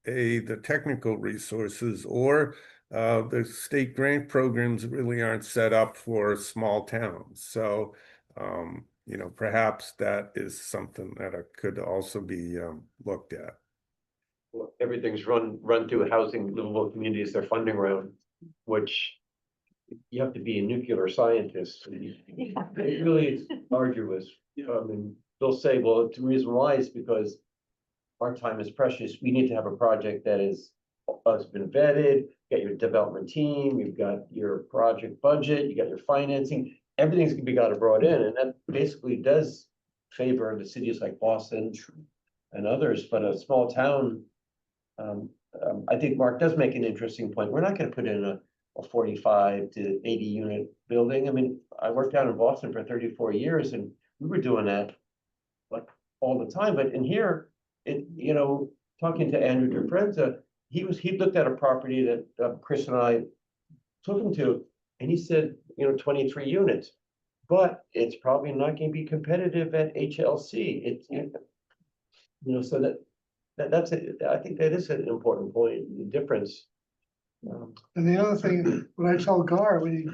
the technical resources, or the state grant programs really aren't set up for small towns. So, you know, perhaps that is something that could also be looked at. Well, everything's run through housing livable communities, their funding round, which you have to be a nuclear scientist. It really is arduous. And they'll say, well, the reason why is because our time is precious. We need to have a project that has been vetted, get your development team, you've got your project budget, you got your financing, everything's gonna be brought in, and that basically does favor the cities like Boston and others, but a small town, I think Mark does make an interesting point. We're not gonna put in a 45 to 80 unit building. I mean, I worked down in Boston for 34 years, and we were doing that like all the time, but in here, you know, talking to Andrew DeFrenza, he looked at a property that Chris and I took him to, and he said, you know, 23 units, but it's probably not going to be competitive at HLC. You know, so that's it. I think that is an important point, the difference. And the other thing, when I tell Gar, when he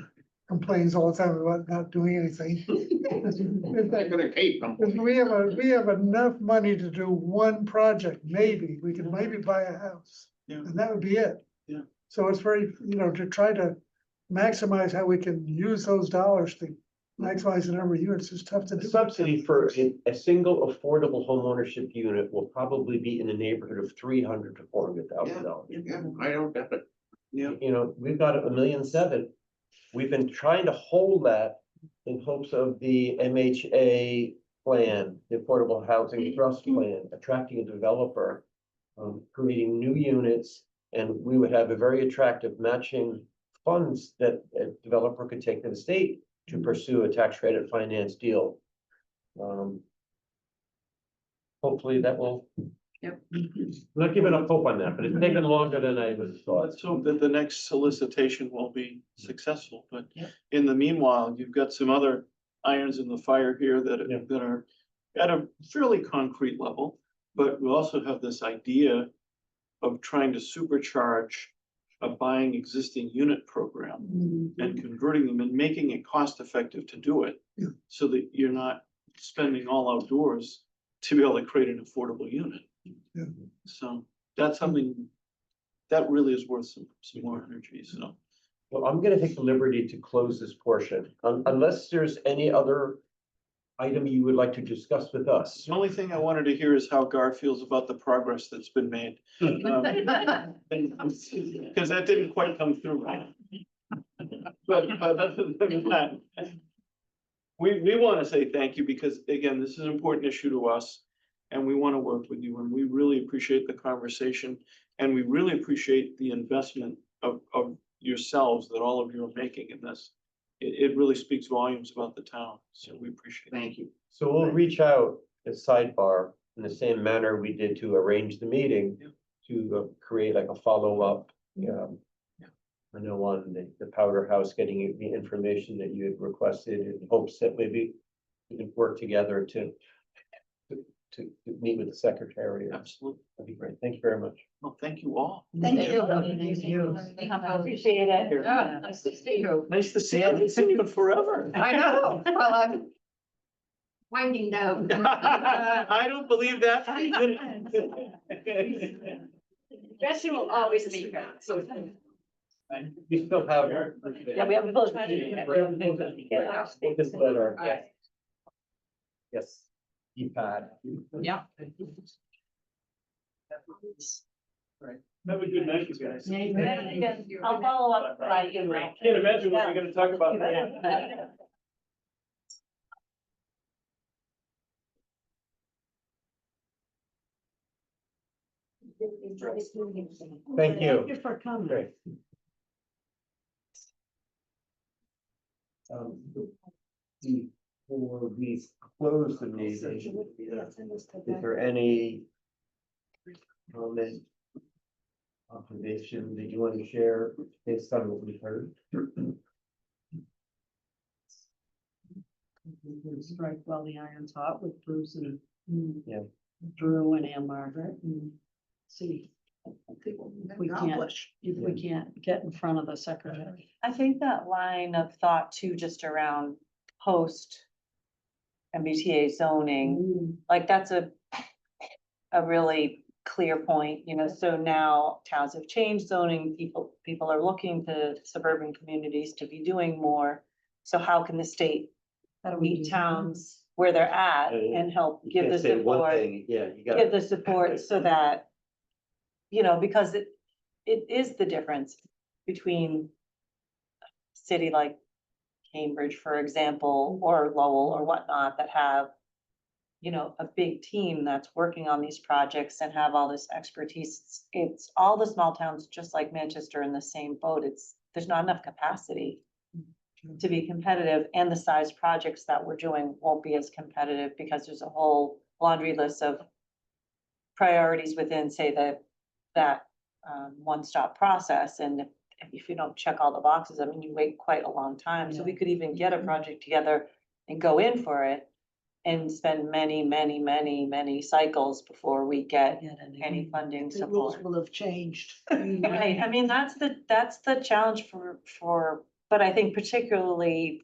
complains all the time about not doing anything. I'm gonna keep them. We have enough money to do one project, maybe, we can maybe buy a house, Yeah. and that would be it. Yeah. So it's very, you know, to try to maximize how we can use those dollars to maximize the number of units is tough to The do. subsidy for a single affordable home ownership unit will probably be in the neighborhood of $300,000 to $400,000. Yeah, I don't doubt it. Yeah. You know, we've got $1.7 million. We've been trying to hold that in hopes of the MHA plan, the Affordable Housing Trust Plan, attracting a developer, creating new units, and we would have a very attractive matching funds that a developer could take to the state to pursue a tax credit finance deal. Hopefully that will. Yep. I'm not giving up hope on that, but it's taken longer than I was thought. Let's hope that the next solicitation will be successful, but Yep. in the meanwhile, you've got some other irons in the fire here that are at a fairly concrete level. But we also have this idea of trying to supercharge a buying existing unit program and converting them and making it cost effective to do it. Yeah. So that you're not spending all outdoors to be able to create an affordable unit. Yeah. So that's something that really is worth some more energy, so. Well, I'm gonna take the liberty to close this portion, unless there's any other item you would like to discuss with us. The only thing I wanted to hear is how Gar feels about the progress that's been made. Because that didn't quite come through, right? But other than that, we want to say thank you, because again, this is an important issue to us. And we want to work with you, and we really appreciate the conversation, and we really appreciate the investment of yourselves that all of you are making in this. It really speaks volumes about the town, so we appreciate it. Thank you. So we'll reach out at sidebar in the same manner we did to arrange the meeting, to create like a follow-up I know on the Powder House, getting you the information that you had requested in hopes that maybe we can work together to meet with the secretary. Absolutely. That'd be great. Thank you very much. Well, thank you all. Thank you. Appreciate it. Yeah, nice to see you. Nice to see you. I haven't seen you in forever. I know, well, I'm winding down. I don't believe that. Question will always be here. You still have. Yeah, we have a vote. This letter, yes. Yes. Keypad. Yeah. Right. Have a good night, you guys. I'll follow up by email. Can't imagine what we're gonna talk about. Thank you. Thank you for coming. Great. Before we close the meeting, is there any comment, observation that you want to share based on what we've heard? Strike while the iron's hot with Bruce and Yeah. Drew and Ann-Margaret and see if we can't, Accomplish. if we can't get in front of the secretary. I think that line of thought too, just around post MBTA zoning, like that's a really clear point, you know, so now towns have changed zoning, people are looking to suburban communities to be doing more. So how can the state How do we meet do that? towns where they're at and help You give the can't say one support? thing, yeah, you Give got. the support so that, you know, because it is the difference between a city like Cambridge, for example, or Lowell or whatnot, that have, you know, a big team that's working on these projects and have all this expertise. It's all the small towns, just like Manchester, in the same boat. There's not enough capacity to be competitive, and the size projects that we're doing won't be as competitive because there's a whole laundry list of priorities within, say, that one-stop process. And if you don't check all the boxes, I mean, you wait quite a long time. So we could even get a project together and go in for it and spend many cycles before we get any funding The rules support. will have changed. Right, I mean, that's the challenge but I think particularly,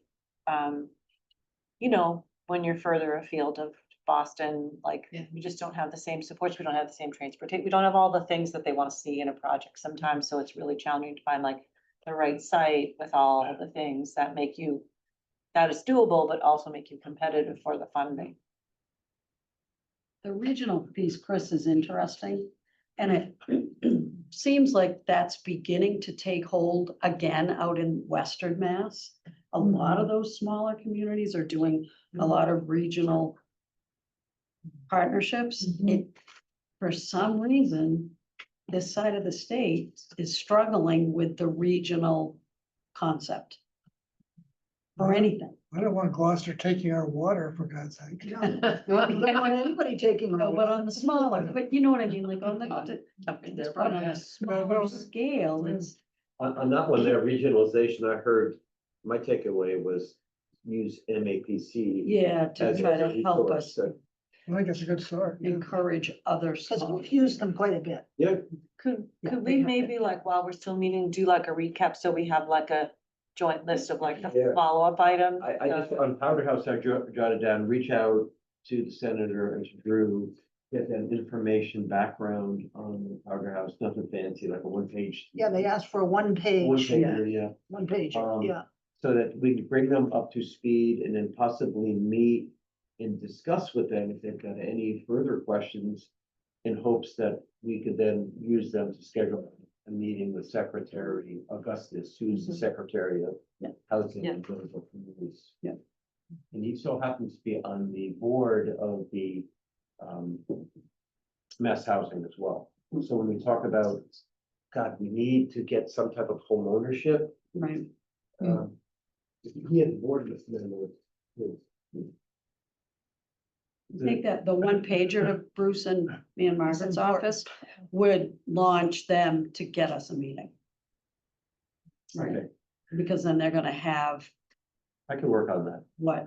you know, when you're further afield of Boston, like, we just don't have the same supports, we don't have the same transportation, we don't have all the things that they want to see in a project sometimes, so it's really challenging to find like the right site with all the things that that is doable, but also make you competitive for the funding. The regional piece, Chris, is interesting, and it seems like that's beginning to take hold again out in Western Mass. A lot of those smaller communities are doing a lot of regional partnerships. It, for some reason, this side of the state is struggling with the regional concept for anything. I don't want Gloucester taking our water, for God's sake. We don't want anybody taking No, over. but on the smaller, but you know what I mean, like on on a smaller scale, it's, On that one, their regionalization, I heard, my takeaway was use MAPC. yeah, to as a try to help resource. us So, I think it's a good start. encourage other Because small. we've used them quite a bit. yeah, Could Yeah, we they have maybe, like, while we're still meeting, do like a recap, so we have like a joint list of like the Yeah. follow-up items? I just, on Powder House, I jotted down, reach out to the senator and to Drew, get that information background on the Powder House, nothing fancy, like a one-page. Yeah, they asked for a one One page, pager, yeah. one page, Um, yeah. So that we can bring them up to speed and then possibly meet and discuss with them if they've got any further questions, in hopes that we could then use them to schedule a meeting with Secretary Augustus, who's the Secretary of Housing and Political Communities. Yeah. And he so happens to be on the board of the mass housing as well. So when we talk about, God, we need to get some type of home ownership. Right. He had board with them. I think that the one pager to Bruce and me and Margaret's office would launch them to get us a meeting. Right, because then they're gonna have I can work on that. what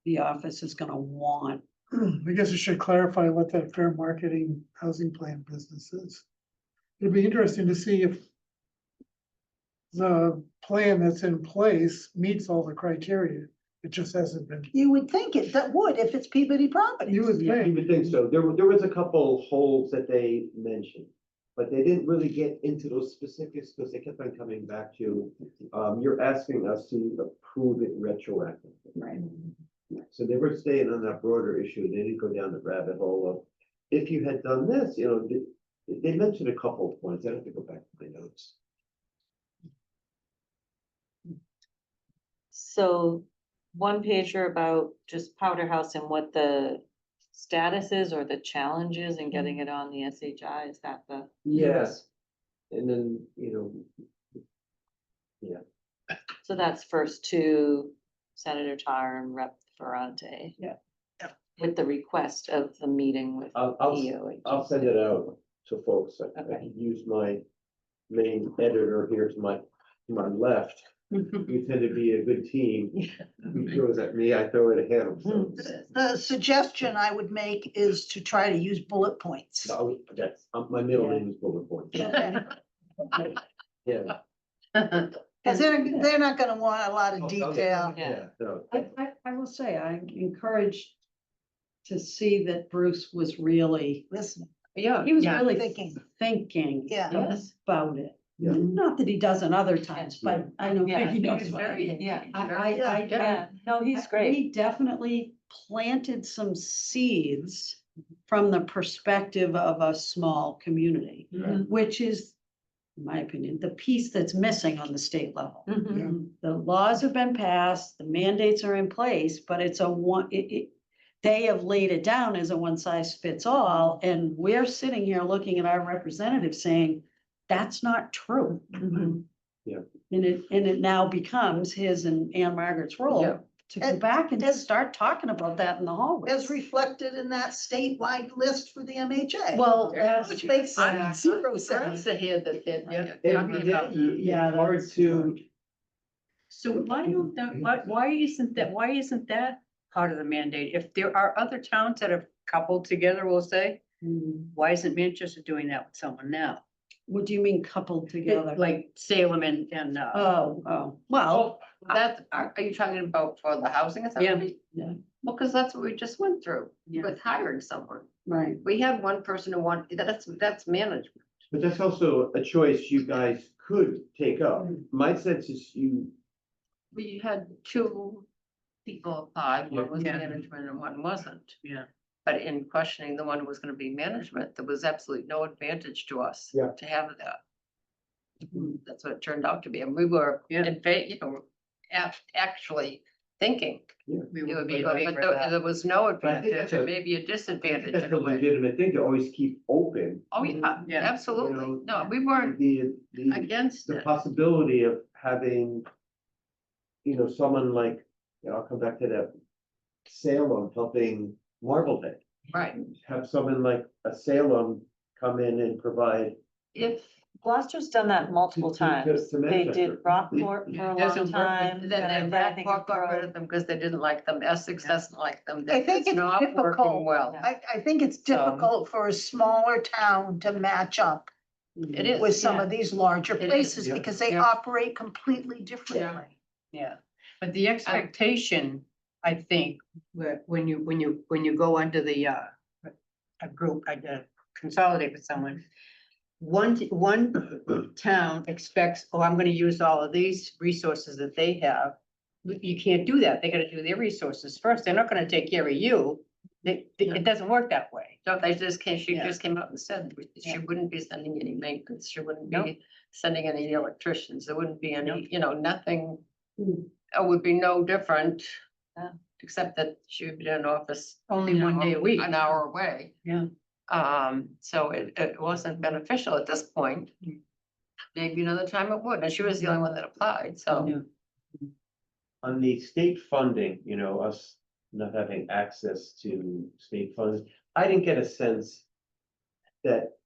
the office is gonna want. I guess you should clarify what that fair marketing housing plan business is. It'd be interesting to see if the plan that's in place meets all the criteria. It just hasn't been, You would think it, that would, if it's Peabody property. you would You think. would think so. There was a couple holes that they mentioned, but they didn't really get into those specifics because they kept on coming back to, you're asking us to approve it retroactively. Right. So they were staying on that broader issue. They didn't go down the rabbit hole of, if you had done this, they mentioned a couple of points. I have to go back to my notes. So one pager about just Powder House and what the status is or the challenges in getting it on the SHI, is that the? Yes. And then, So that's first to Senator Tarr and Rep Ferrante. Yeah. With the request of the meeting with I'll EO. send it out to folks. I Okay. can use my main editor here to my left. We tend to be a good team. He throws at me, I throw it at him. So The suggestion I would make is to try to use bullet points. that's, my middle name is bullet point. Okay. Yeah. Cause they're not gonna want a lot of Oh, detail. Yeah, no. I will say, I'm encouraged to see that Bruce was really, Listen, Yeah. he was Yeah, really thinking. thinking Yeah. Yes. about it. Yeah. Not that he doesn't other times, but I know Yeah. he knows He's what I very- mean. Yeah. I, No, he's great. he definitely planted some seeds from the perspective of a small community, Mhm. which is, in my opinion, the piece that's missing on the state level. Mhm. The laws have been passed, the mandates are in place, but it's a one, they have laid it down as a one size fits all, and we're sitting here looking at our representatives saying, that's not true. Mhm. And it now becomes his and Ann-Margaret's role Yeah. to go back and As- start talking about that in the hallways. As reflected in that statewide list for the MHA. Well, Which makes zero sense. That's a head that, Every day, Yeah, it's hard that's to, So why isn't that part of the mandate? If there are other towns that have coupled together, we'll say, why isn't Manchester doing that with someone now? What do you mean coupled together? Like Salem and, Well, are you talking about for the housing authority? Yeah. Well, because that's what we just went through Yeah. with hiring someone. right. We had one person who wanted, that's management. but that's also a choice you guys could take up. My sense is We had two people apply, one was Yeah. management and one wasn't. yeah. But in questioning the one who was gonna be management, there was absolutely no advantage to us Yeah. to have that. That's what it turned out to be, and we were Yeah. in actually thinking We it were would be in good, favor but of that. there was no But I think advantage, that's a- and maybe a disadvantage that's in a a way. legitimate thing to always keep open. Oh, yeah, Yeah. absolutely, You no, we weren't The against the it, possibility of having, someone like, I'll come back to that Salem helping Marblehead. right, Have someone like a Salem come in and provide. if. Gloucester's done that multiple To times. They Manchester. did Rockport for a long Doesn't work time. with, then and I think Blackport got rid Grove- of them because they didn't like them, Essex doesn't like them, I think it's not working difficult. well. I think it's So- difficult for a smaller town to match up It is. with some yeah. of these larger It is, places yeah. because they Yeah. operate completely differently. Yeah, but the expectation, I think, when you go under the, a group, consolidate with someone. One town expects, oh, I'm gonna use all of these resources that they have. You can't do that. They gotta do their resources first. They're not gonna take care of you. It doesn't work that way. So they just came, she Yeah. just came out and said, she Yeah. wouldn't be sending any maintenance, she wouldn't Nope. be sending any electricians, there wouldn't be any, nothing. Mm. It would be no different. Yeah. Except that she would be in office. Only one day a week. An hour away. Yeah. So it wasn't beneficial at this point. Maybe another time it would, and she was the only one that applied, so. Yeah. On the state funding, us not having access to state funds, I didn't get a sense that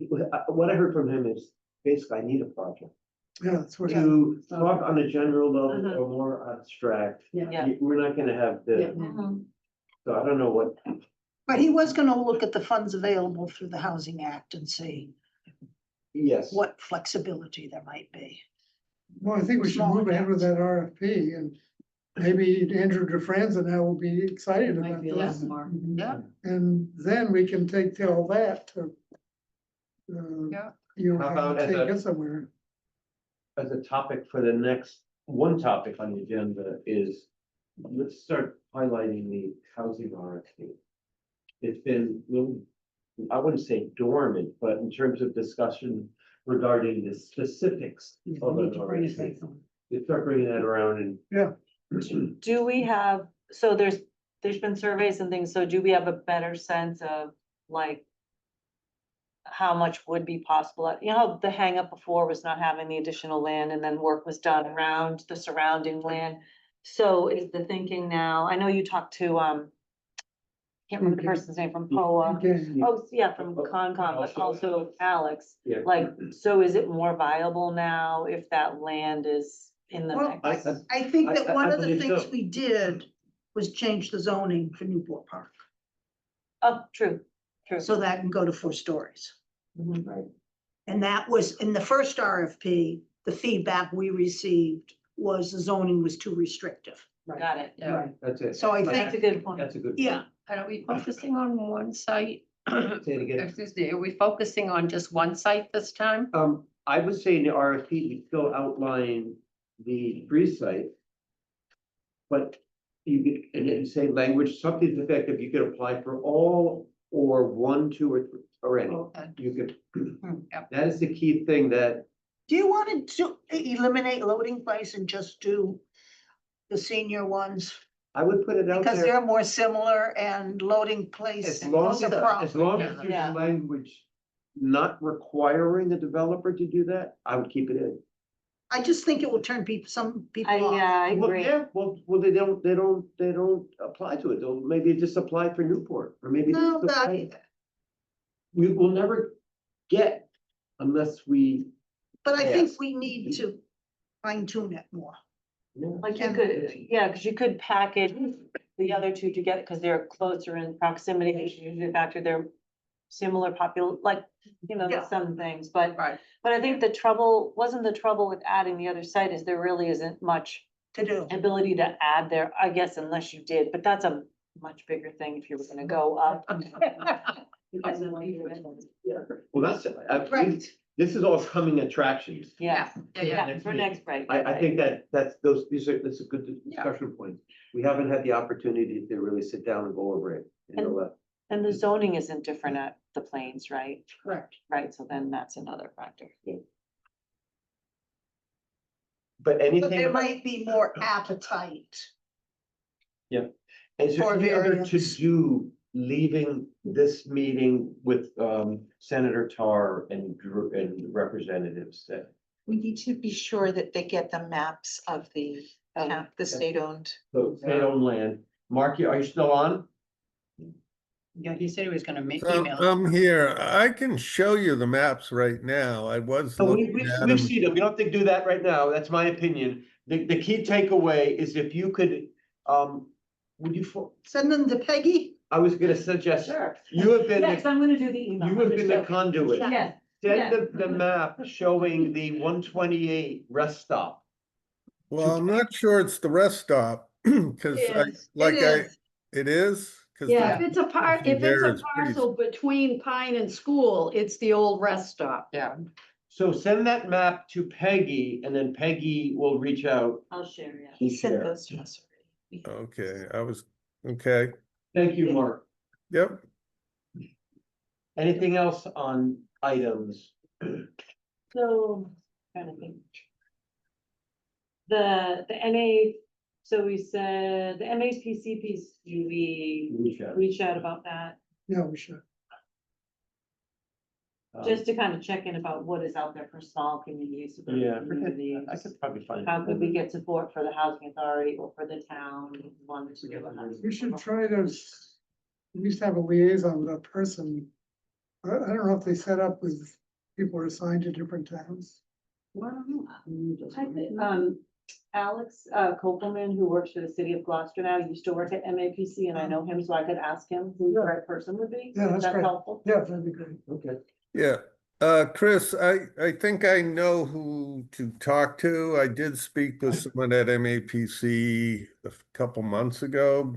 what I heard from him is basically, I need a project. Yeah, that's what. to talk on a general level Uh-huh. or more abstract. Yeah. We're not gonna have Yeah. the, so I don't know what, But he was gonna look at the funds available through the Housing Act and see yes. what flexibility there might be. Well, I think we should Small move ahead with amounts. that RFP and maybe Andrew DeFranza now will be excited Might about be a lot this. more. Yeah. And then we can take all that to. Yeah. You How know, about as take a- it somewhere. As a topic for the next, one topic on the agenda is, let's start highlighting the housing RFP. It's been, well, I wouldn't say dormant, but in terms of discussion regarding the specifics of an RFP. You start bringing that around and. Do we have, so there's been surveys and things, so do we have a better sense of like how much would be possible? You know, how the hang up before was not having the additional land and then work was done around the surrounding land. So is the thinking now, I know you talked to, can't remember the Okay. person's name from POA. Okay. Oh, yeah, from Concom, but also Alex. Yeah. Like, so is it more viable now if that land is in the Well, mix? I think that one I of the believe things so. we did was change the zoning for Newport Park, Oh, true, true. so that can go to 4 stories. Mhm. Right. And that was, in the first RFP, the feedback we received was the zoning was too restrictive. Got it. Yeah. That's it. So I That's a think, good point. That's a good. yeah, And are we focusing on one site? Say it again. Excuse me, are we focusing on just one site this time? I would say in the RFP, we still outline the 3 site. But you could, and then say language, something to the effect of you could apply for all or 1, 2, or 3, or any. Okay. You could, Yep. that is the key thing that, do you want to eliminate loading place and just do the senior ones? I would put it out Because there. they're more similar and loading place As is long as, a problem. as long as Yeah. there's language not requiring the developer to do that, I would keep it in. I just think it will turn some people off. I Well, agree. yeah, well, they don't apply to it. They'll maybe just apply for Newport, or maybe. No, just that, apply- We will never get unless we. but I think Yes. we need to fine tune it more. Like you could, yeah, because you could package the other two together, because they're closer in proximity, usually factor their similar like, you know, Yeah. some things, but. Right. But I think wasn't the trouble with adding the other site is there really isn't much To do. ability to add there, I guess, unless you did, but that's a much bigger thing if you were gonna go up. Well, that's, Right. this is all coming attractions. Yeah, Yeah. yeah, for next break. I think that's that's a good discussion point. We haven't had the opportunity to really sit down and go over it. And the zoning isn't different at the Plains, right? Correct. Right, so then that's another factor. But But anything, there might be more appetite. is there for any other to variance. do leaving this meeting with Senator Tarr and representatives that? We need to be sure that they get the maps of the state-owned. So state-owned land. Mark, are you still on? Yeah, he said he was gonna So email. I'm here. I can show you the maps right now. I was So looking at we them. see them. We don't have to do that right now. That's my opinion. The key takeaway is if you could, would you, Send them to Peggy. I was gonna suggest, Sure. you have been, Yes, I'm gonna do the email. you have been the conduit. Yes, Send the map showing the 128 rest stop. Well, I'm not sure it's the rest stop, because it is? 'Cause Yeah, the- if it's a part, see if it's there, a it's pretty- parcel between Pine and School, it's the old rest stop. Yeah. So send that map to Peggy and then Peggy will reach out. I'll share, yeah. He sent Share. those to us already. Okay, okay, Thank you, Mark. yep. Anything else on items? So, trying to think. The NA, so we said the MAPC piece, do we reach out about that? Yeah, we should. Just to kind of check in about what is out there for small communities. suburban Yeah, communities. I could probably find. How could we get support for the housing authority or for the town? Wanted to do a We should try to at least have a liaison with a person. I don't know if they set up with people who are assigned to different towns. Well, I don't know. Just- I think, Alex, Kopelman, who works for the city of Gloucester now, used to work at MAPC, and I know him, so I could ask him who the right person would be. Yeah, if that's great. helpful. Yeah, that'd be great. Okay. Yeah, Chris, I think I know who to talk to. I did speak with someone at MAPC a couple months ago.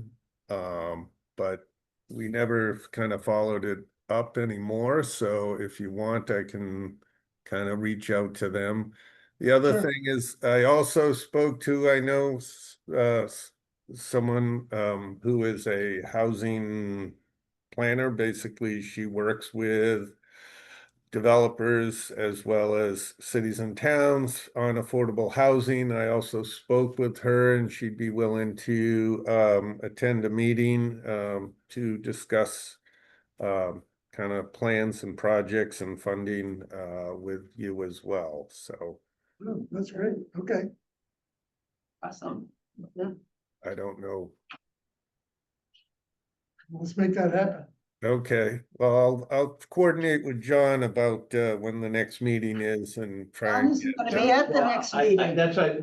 But we never kind of followed it up anymore, so if you want, I can kind of reach out to them. The other Sure. thing is, I also spoke to, I know, someone, who is a housing planner. Basically, she works with developers as well as cities and towns on affordable housing. I also spoke with her, and she'd be willing to attend a meeting to discuss kind of plans and projects and funding with you as well. So Oh, that's great. Okay. Awesome. I don't know. Let's make that happen. Okay, well, I'll coordinate with John about when the next meeting is and try and John's get. gonna be at the next meeting. That's why,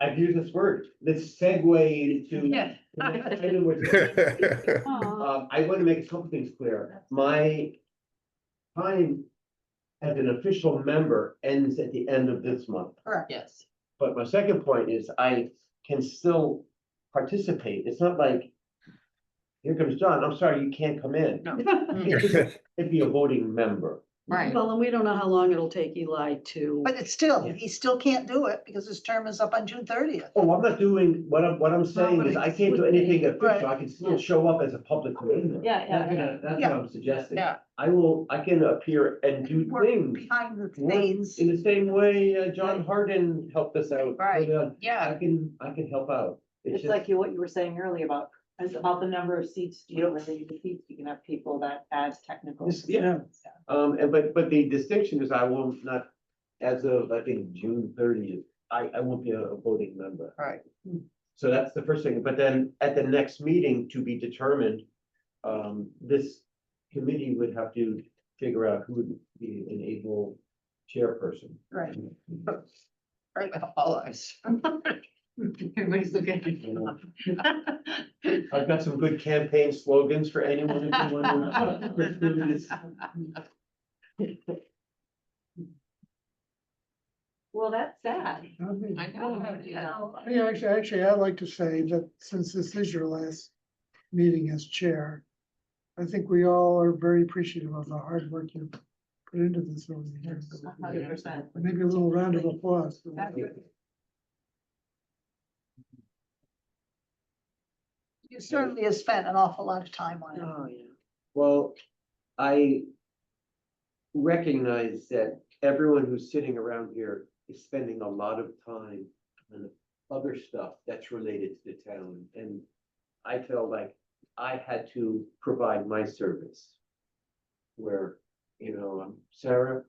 I've used this word, this segue into. Yeah. the next item, which is- I want to make a couple things clear. My time as an official member ends at the end of this month. Yes. But my second point is I can still participate. It's not like, here comes John, I'm sorry, you can't come in. No. It'd be a voting member. Right. Well, and we don't know how long it'll take Eli to. But it's still, he still can't do it because his term is up on June 30th. Oh, I'm not doing, what I'm saying is I can't do anything official. I can still show up as a public member. Yeah, yeah. That's what I'm suggesting. Yeah. I can appear and do Work things. behind the Work scenes. in the same way John Harden helped us out. Right. early on. Yeah. I can help out. It's just- like what you were saying earlier about the number of seats. You don't really need the seats. You can have people that add technical. Yeah. But the distinction is I will not, as of, I think, June 30th, I won't be a voting member. Right. So that's the first thing. But then at the next meeting to be determined, this committee would have to figure out who would be an able chairperson. Right. Right, with all eyes. Everybody's looking. I've got some good campaign slogans for anyone if you want to pursue this. Well, that's sad. I know, yeah. Yeah, actually, I'd like to say that since this is your last meeting as chair, I think we all are very appreciative of the hard work you put into this over the years. 100%. Maybe a little round of applause. You certainly have spent an awful lot of time on it. Oh, yeah. Well, I recognize that everyone who's sitting around here is spending a lot of time on other stuff that's related to the town. And I felt like I had to provide my service. Where, Sarah,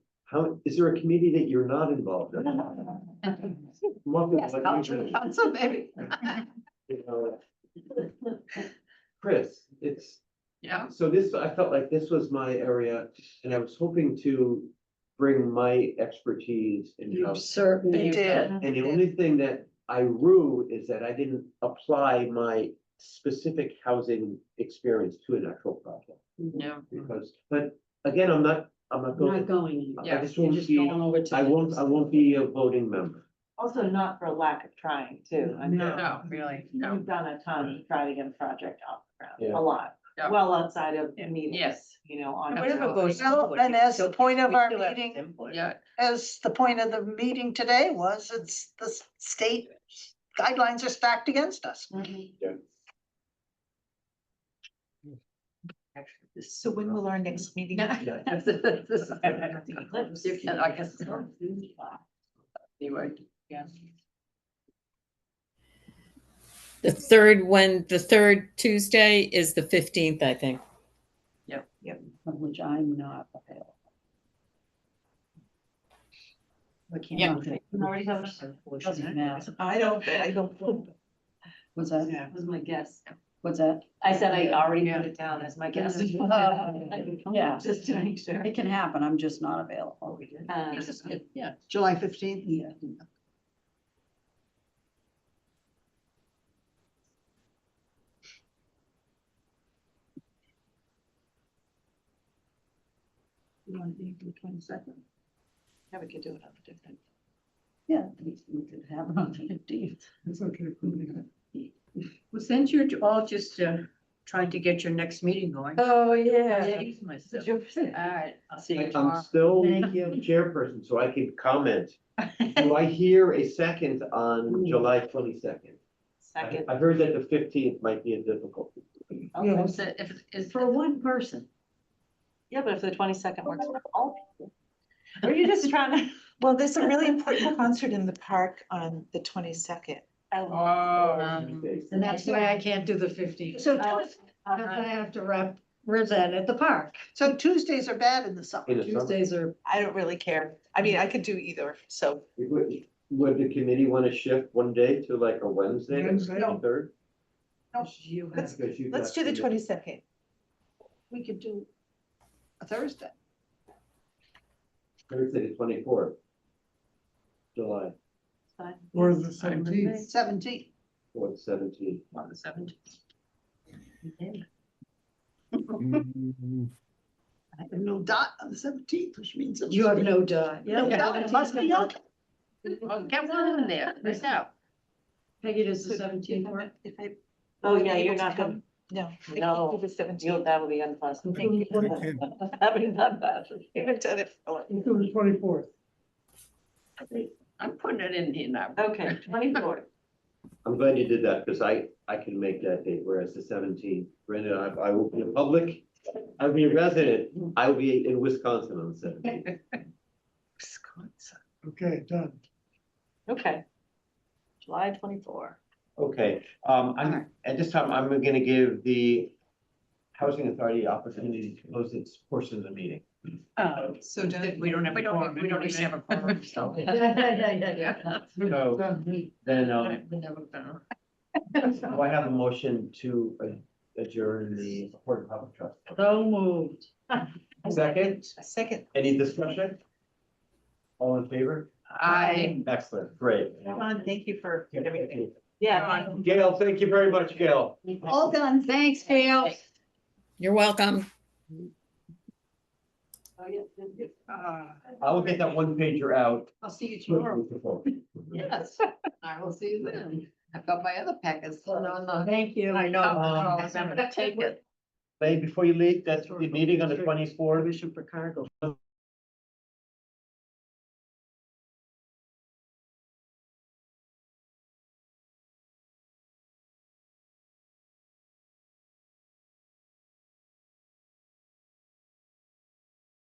is there a committee that you're not involved in? Yes, culture council, maybe. You know, Chris, Yeah. so I felt like this was my area, and I was hoping to bring my expertise in You house. certainly You did. And the only thing that I rue is that I didn't apply my specific housing experience to an actual project. Yeah. Because, but again, I'm not Not going, going. I Yeah, just You're won't just be, going over to. I won't be a voting member. Also not for lack of trying too. I mean, No, really, no. we've done a ton to try to get a project off the ground, Yeah. a lot, Yeah. well outside of Yeah. meetings, Yes. on. Whatever our own. goes. Well, forward, and you as still- the point of we our still have meeting- input. Yeah. As the point of the meeting today was, it's the state guidelines are stacked against us. So when will our next meeting? I guess. Anyway, yeah. The third Tuesday is the 15th, I think. From which I'm not available. I can't. Yeah. make You already have it. Unfortunately, now. I don't. Was that? That was my guess. What's that? I said I already put it down as my guess. Yeah. Just to make sure. It can happen, I'm just not available. This is good, yeah. July 15th. Yeah. You want to do the 22nd? Yeah, we could do it on a different. Yeah, we could have it on the 15th. It's okay for me. Well, since you're all just trying to get your next meeting going. Oh, Excuse myself. All right, I'll see you I'm tomorrow. still Thank you. chairperson, so I can comment. Do I hear a second on July 22nd? Second. I heard that the 15th might be a difficulty. Okay. So if, is, For one person. Yeah, but if the 22nd works for all people. Are you just trying to? Well, there's a really important concert in the park on the 22nd. And that's why I can't do the 15th. So, Because I have to represent at the park. so Tuesdays are bad in the summer. In the summer. Tuesdays are, I don't really care. I mean, I could do either, so. Would the committee want to shift one day to like a Wednesday, Wednesday? the third? you Let's- have, Because you've Let's got do the 22nd. We could do a Thursday. Thursday, the 24th. July, Or the 17th. 17th. or the 17th. on the 17th. Mm, I have no dot on the 17th, which means. it you must have be- no dot. No dot, it must be open. Well, get one in there, right now. Peggy, does the 17th work? If I. Oh, yeah, able you're to not come- gonna, No. I can't No. do the 17th. that would be unpleasant. Thank you. we can- Having done that. I haven't done it for. Let's do the 24th. I'm putting it in here now. Okay, 24th. I'm glad you did that, because I can make that date, whereas the 17th, Brenda, I will be a public, I'll be a resident, I will be in Wisconsin on the 17th. Wisconsin. Okay, done. Okay. July 24. Okay, at this time, I'm gonna give the Housing Authority opportunity to close its portion of the meeting. So we don't have a quorum. We don't even have a quorum, so. So then, do I have a motion to adjourn the Board of Public Trust? So moved. Second, Second. any discussion? All in favor? Excellent, great. Ron, thank you for everything. Yeah. Gail, thank you very much, Gail. All done. Thanks, Gail. You're welcome. I will get that one pager out. I'll see you tomorrow. Yes, I will see you then. I've got my other packets. Thank you. I know, I'm gonna take it. Babe, before you leave, that's the meeting on the 24th. Bishop Ricardo.